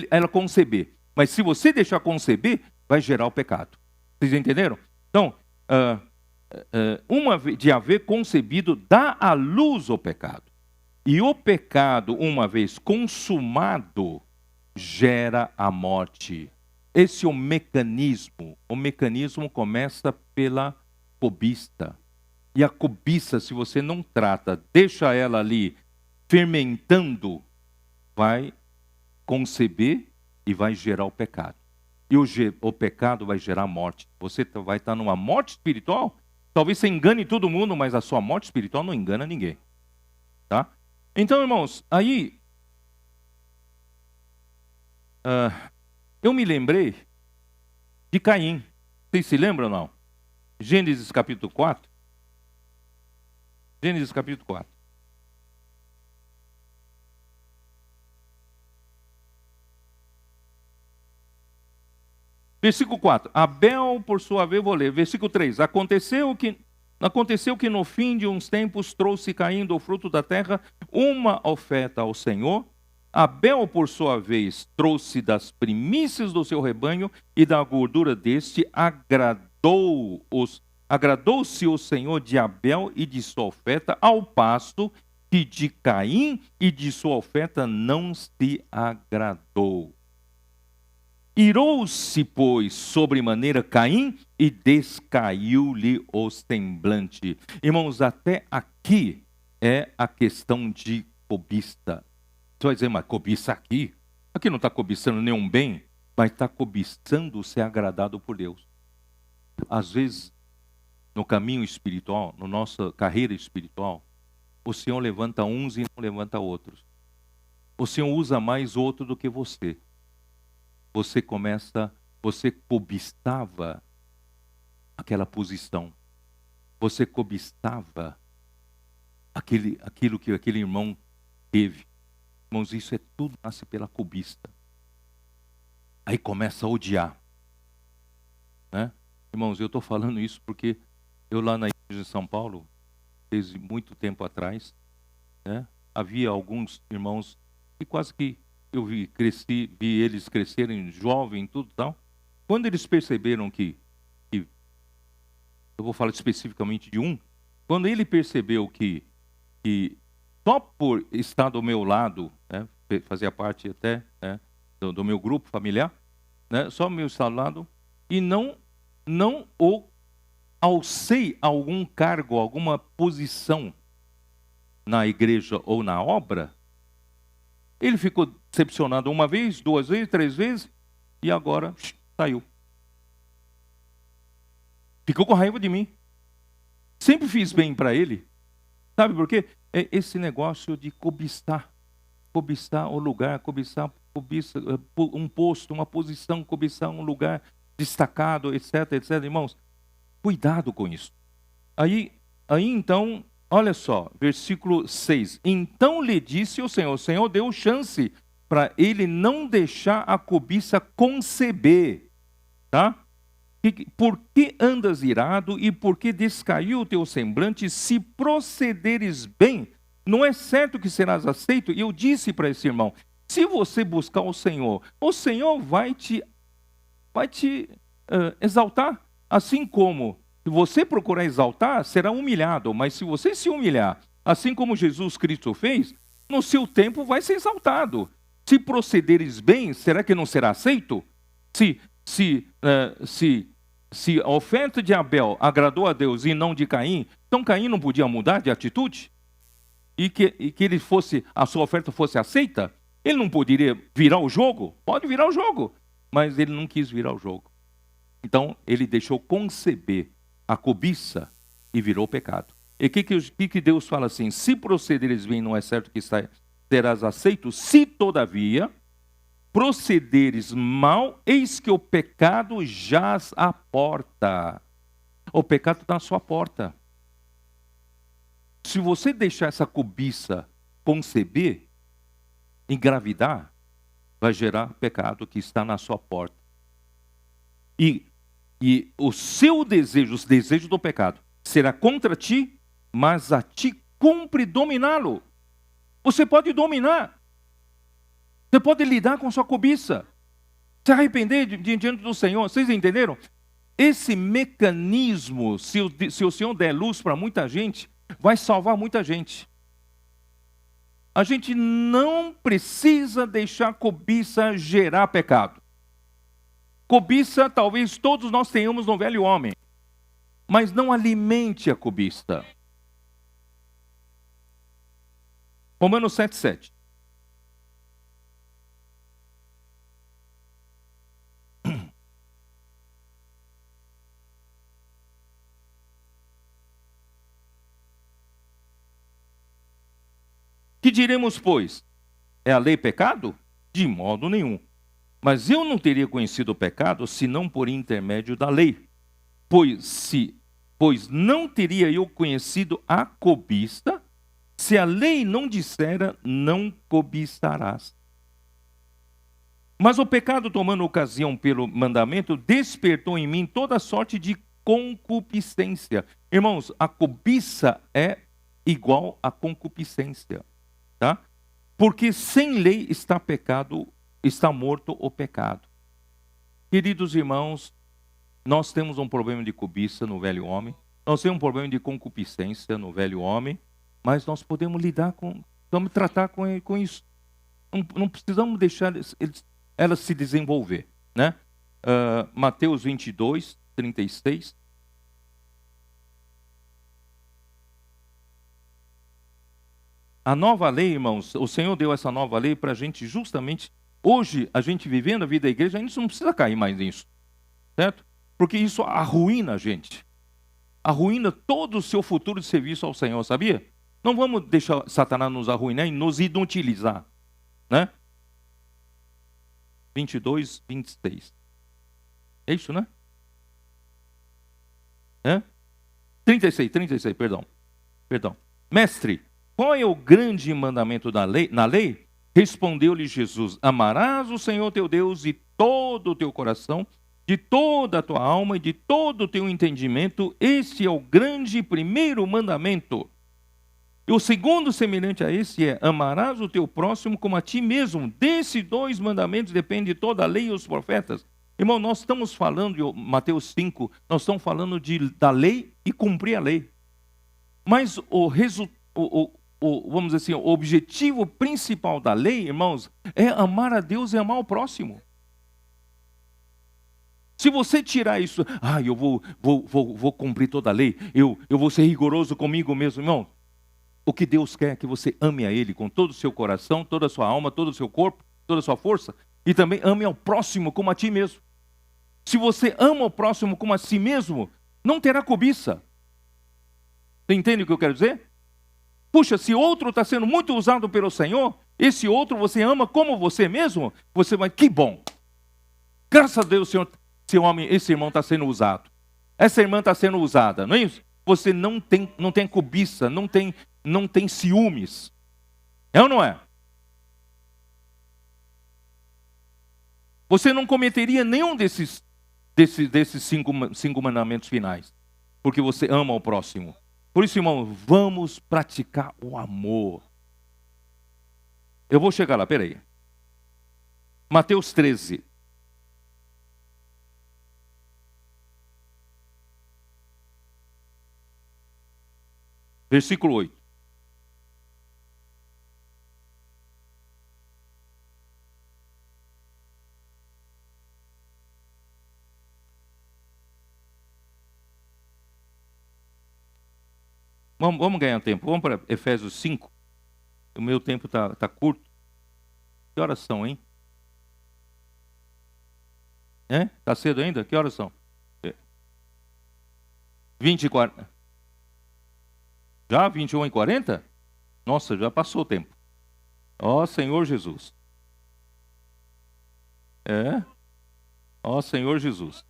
ela conceber. Mas se você deixar conceber, vai gerar o pecado. Vocês entenderam? Então, de haver concebido, dá à luz o pecado. E o pecado, uma vez consumado, gera a morte. Esse é o mecanismo. O mecanismo começa pela cobiça. E a cobiça, se você não trata, deixa ela ali fermentando, vai conceber e vai gerar o pecado. E o pecado vai gerar morte. Você vai estar numa morte espiritual. Talvez você engane todo mundo, mas a sua morte espiritual não engana ninguém. Tá? Então, irmãos, aí eu me lembrei de Caim. Vocês se lembram ou não? Gênesis capítulo 4. Gênesis capítulo 4. Versículo 4. Abel, por sua vez, vou ler. Versículo 3. Aconteceu que no fim de uns tempos trouxe Caim do fruto da terra uma oferta ao Senhor. Abel, por sua vez, trouxe das primícias do seu rebanho e da gordura deste, agradou-se o Senhor de Abel e de sua oferta, ao passo que de Caim e de sua oferta não se agradou. Irou-se, pois, sobremaneira Caim e descaiu-lhe o semblante. Irmãos, até aqui é a questão de cobiça. Você vai dizer, mas cobiça aqui? Aqui não está cobiçando nenhum bem, mas está cobiçando ser agradado por Deus. Às vezes, no caminho espiritual, na nossa carreira espiritual, o Senhor levanta uns e não levanta outros. O Senhor usa mais outro do que você. Você cobiçava aquela posição. Você cobiçava aquilo que aquele irmão teve. Irmãos, isso é tudo nasce pela cobiça. Aí começa a odiar. Né? Irmãos, eu estou falando isso porque eu lá na igreja de São Paulo, desde muito tempo atrás, né, havia alguns irmãos que quase que eu vi eles crescerem jovem, tudo tal. Quando eles perceberam que eu vou falar especificamente de um, quando ele percebeu que só por estar do meu lado, né, fazia parte até, né, do meu grupo familiar, né, só meu estar do lado, e não o alcei algum cargo, alguma posição na igreja ou na obra, ele ficou decepcionado uma vez, duas vezes, três vezes, e agora saiu. Ficou com raiva de mim. Sempre fiz bem para ele. Sabe por quê? É esse negócio de cobiçar o lugar, cobiça um posto, uma posição, cobiçar um lugar destacado, etc, etc. Irmãos, cuidado com isso. Aí então, olha só, versículo 6. Então lhe disse o Senhor deu chance para ele não deixar a cobiça conceber, tá? Por que andas irado e por que descaiu o teu semblante? Se procederes bem, não é certo que serás aceito? E eu disse para esse irmão, se você buscar o Senhor vai te exaltar, assim como se você procurar exaltar, será humilhado, mas se você se humilhar, assim como Jesus Cristo fez, no seu tempo vai ser exaltado. Se procederes bem, será que não será aceito? Se a oferta de Abel agradou a Deus e não de Caim, então Caim não podia mudar de atitude? E que a sua oferta fosse aceita? Ele não poderia virar o jogo? Pode virar o jogo, mas ele não quis virar o jogo. Então, ele deixou conceber a cobiça e virou pecado. E o que Deus fala assim? Se procederes bem, não é certo que serás aceito? Se, todavia, procederes mal, eis que o pecado jaz à porta. O pecado está na sua porta. Se você deixar essa cobiça conceber, engravidar, vai gerar pecado que está na sua porta. E o seu desejo, os desejos do pecado, será contra ti, mas a ti cumpre dominá-lo. Você pode dominar. Você pode lidar com sua cobiça. Se arrepender diante do Senhor. Vocês entenderam? Esse mecanismo, se o Senhor der luz para muita gente, vai salvar muita gente. A gente não precisa deixar a cobiça gerar pecado. Cobiça, talvez todos nós tenhamos no velho homem. Mas não alimente a cobiça. Romanos 7,7. Que diremos, pois? É a lei pecado? De modo nenhum. Mas eu não teria conhecido o pecado, senão por intermédio da lei. Pois não teria eu conhecido a cobiça, se a lei não dissera, não cobiçarás. Mas o pecado, tomando ocasião pelo mandamento, despertou em mim toda sorte de concupiscência. Irmãos, a cobiça é igual à concupiscência. Tá? Porque sem lei está morto o pecado. Queridos irmãos, nós temos um problema de cobiça no velho homem, nós temos um problema de concupiscência no velho homem, mas nós podemos tratar com isso. Não precisamos deixar ela se desenvolver. né? Mateus 22, 36. A nova lei, irmãos, o Senhor deu essa nova lei para a gente justamente, hoje, a gente vivendo a vida da igreja, a gente não precisa cair mais nisso, certo? Porque isso arruína a gente. Arruína todo o seu futuro de serviço ao Senhor, sabia? Não vamos deixar Satanás nos arruinar e nos inutilizar, né? 22, 26. É isso, né? 36, perdão. Mestre, qual é o grande mandamento na lei? Respondeu-lhe Jesus: amarás o Senhor teu Deus de todo o teu coração, de toda a tua alma e de todo o teu entendimento. Este é o grande primeiro mandamento. E o segundo, semelhante a esse, é: amarás o teu próximo como a ti mesmo. Desses 2 mandamentos depende toda a lei e os profetas. Irmão, nós estamos falando, de Mateus 5, nós estamos falando da lei e cumprir a lei. Mas vamos dizer assim, o objetivo principal da lei, irmãos, é amar a Deus e amar o próximo. Se você tirar isso, eu vou cumprir toda a lei, eu vou ser rigoroso comigo mesmo, irmão. O que Deus quer é que você ame a Ele com todo o seu coração, toda a sua alma, todo o seu corpo, toda a sua força, e também ame ao próximo como a ti mesmo. Se você ama o próximo como a si mesmo, não terá cobiça. Você entende o que eu quero dizer? Puxa, se outro está sendo muito usado pelo Senhor, esse outro você ama como você mesmo, você vai, que bom. Graças a Deus, Senhor, esse irmão está sendo usado. Essa irmã está sendo usada, não é isso? Você não tem cobiça, não tem ciúmes. É ou não é? Você não cometeria nenhum desses 5 mandamentos finais, porque você ama o próximo. Por isso, irmão, vamos praticar o amor. Eu vou chegar lá, peraí. Mateus 13. Versículo 8. Vamos ganhar tempo. Vamos para Efésios 5. O meu tempo está curto. Que horas são, hein? Está cedo ainda? Que horas são? 20 e 40. Já 21 e 40? Nossa, já passou o tempo. Ó Senhor Jesus. Ó Senhor Jesus.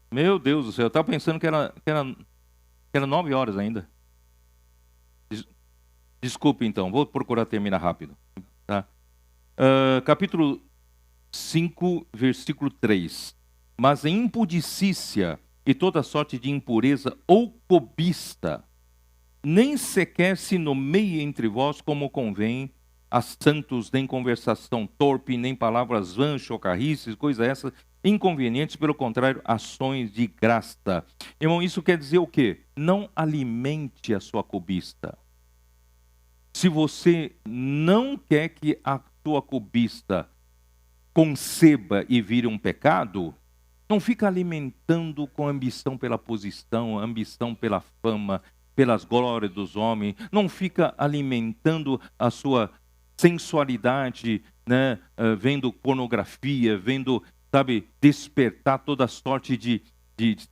Meu Deus do céu, eu estava pensando que era 9 horas ainda. Desculpe então, vou procurar terminar rápido. Tá? Capítulo 5, versículo 3. Mas em impudicícia e toda sorte de impureza ou cobiça, nem sequer se nomeie entre vós como convém a santos, nem conversação torpe, nem palavras vãs, chocarrices, coisas essas, inconvenientes, pelo contrário, ações de graça. Irmão, isso quer dizer o quê? Não alimente a sua cobiça. Se você não quer que a sua cobiça conceba e vire um pecado, não fica alimentando com ambição pela posição, ambição pela fama, pelas glórias dos homens, não fica alimentando a sua sensualidade, né? Vendo pornografia, vendo, sabe, despertar toda sorte de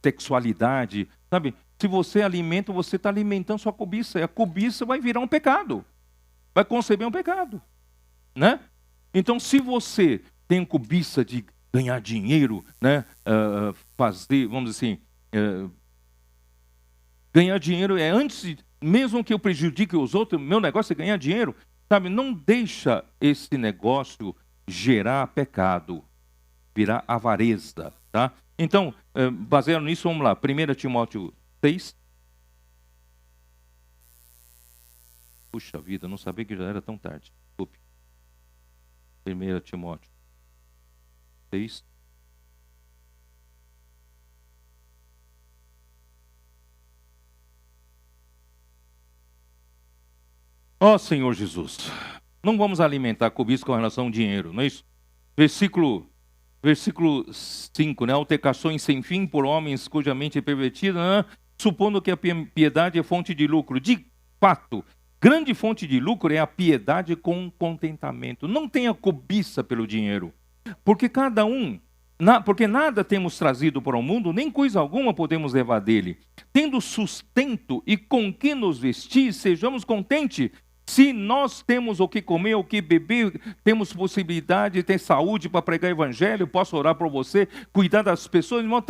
sexualidade, sabe? Se você alimenta, você está alimentando sua cobiça, e a cobiça vai virar um pecado, vai conceber um pecado, né? Então, se você tem cobiça de ganhar dinheiro, né? Fazer, vamos dizer assim, ganhar dinheiro é antes, mesmo que eu prejudique os outros, meu negócio é ganhar dinheiro, sabe? Não deixa esse negócio gerar pecado, virar avareza, tá? Então, baseado nisso, vamos lá. 1 Timóteo 6. Puxa vida, não sabia que já era tão tarde. Desculpe. 1 Timóteo 6. Ó Senhor Jesus, não vamos alimentar cobiça com relação ao dinheiro, não é isso? Versículo 5, né? Altercações sem fim por homens cuja mente é pervertida, né? Supondo que a piedade é fonte de lucro. De fato, grande fonte de lucro é a piedade com contentamento. Não tenha cobiça pelo dinheiro, porque porque nada temos trazido para o mundo, nem coisa alguma podemos levar dele. Tendo sustento e com que nos vestir, sejamos contentes. Se nós temos o que comer, o que beber, temos possibilidade de ter saúde para pregar o evangelho, posso orar por você, cuidar das pessoas, irmão,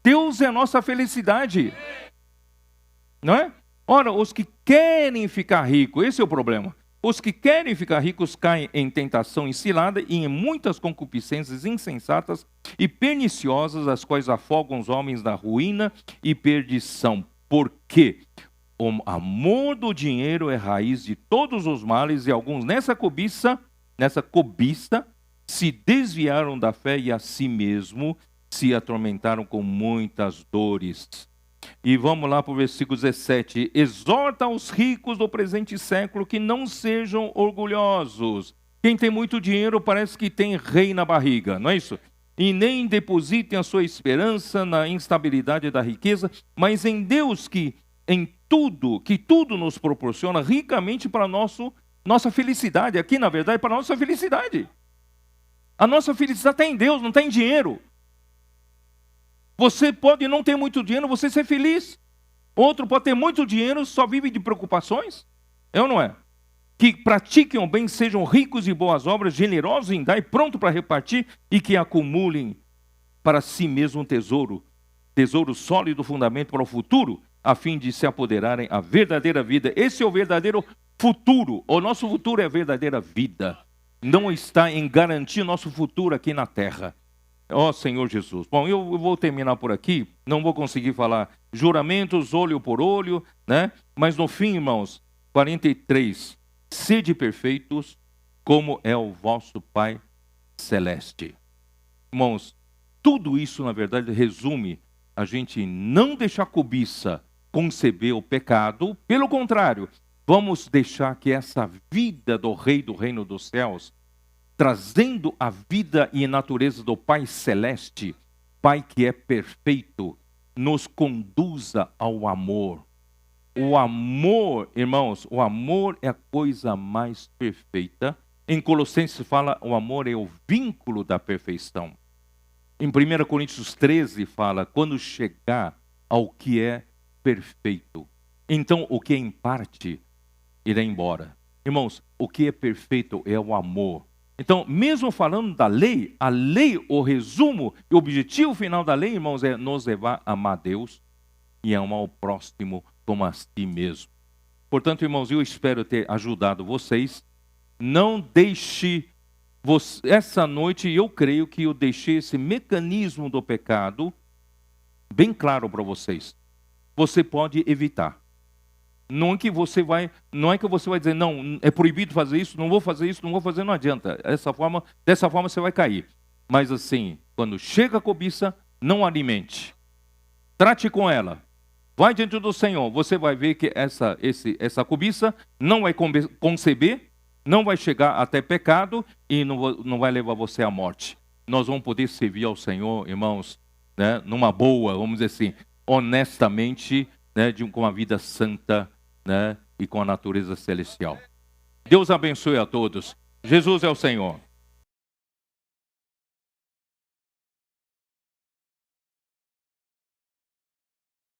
Deus é a nossa felicidade. Não é? Ora, os que querem ficar ricos, esse é o problema. Os que querem ficar ricos caem em tentação e cilada e em muitas concupiscências insensatas e perniciosas, as quais afogam os homens na ruína e perdição. Por quê? O amor do dinheiro é raiz de todos os males, e alguns nessa cobiça se desviaram da fé e a si mesmo se atormentaram com muitas dores. E vamos lá para o versículo 17. Exorta os ricos do presente século que não sejam orgulhosos. Quem tem muito dinheiro parece que tem rei na barriga, não é isso? E nem depositem a sua esperança na instabilidade da riqueza, mas em Deus que tudo nos proporciona ricamente para nossa felicidade. Aqui, na verdade, para a nossa felicidade. A nossa felicidade está em Deus, não está em dinheiro. Você pode não ter muito dinheiro, você ser feliz. Outro pode ter muito dinheiro, só vive de preocupações. É ou não é? Que pratiquem o bem, sejam ricos de boas obras, generosos em dar e prontos para repartir, e que acumulem para si mesmo um tesouro sólido, fundamento para o futuro, a fim de se apoderarem a verdadeira vida. Esse é o verdadeiro futuro. O nosso futuro é a verdadeira vida. Não está em garantir o nosso futuro aqui na terra. Ó Senhor Jesus. Bom, eu vou terminar por aqui. Não vou conseguir falar juramentos, olho por olho, né? Mas no fim, irmãos, 43. Sede perfeitos, como é o vosso Pai Celeste. Irmãos, tudo isso, na verdade, resume a gente não deixar cobiça conceber o pecado. Pelo contrário, vamos deixar que essa vida do Rei do Reino dos Céus, trazendo a vida e a natureza do Pai Celeste, Pai que é perfeito, nos conduza ao amor. O amor, irmãos, o amor é a coisa mais perfeita. Em Colossenses fala, o amor é o vínculo da perfeição. Em 1 Coríntios 13 fala, quando chegar ao que é perfeito. Então, o que é em parte irá embora. Irmãos, o que é perfeito é o amor. Então, mesmo falando da lei, a lei, o resumo e o objetivo final da lei, irmãos, é nos levar a amar Deus e a amar o próximo como a si mesmo. Portanto, irmãos, eu espero ter ajudado vocês. Não deixe, essa noite eu creio que eu deixei esse mecanismo do pecado bem claro para vocês. Você pode evitar. Não é que você vai dizer, não, é proibido fazer isso, não vou fazer isso, não vou fazer, não adianta. Dessa forma você vai cair. Mas assim, quando chega a cobiça, não alimente. Trate com ela. Vai diante do Senhor. Você vai ver que essa cobiça não vai conceber, não vai chegar até pecado e não vai levar você à morte. Nós vamos poder servir ao Senhor, irmãos, né, numa boa, vamos dizer assim, honestamente, né, com uma vida santa, né, e com a natureza celestial. Deus abençoe a todos. Jesus é o Senhor.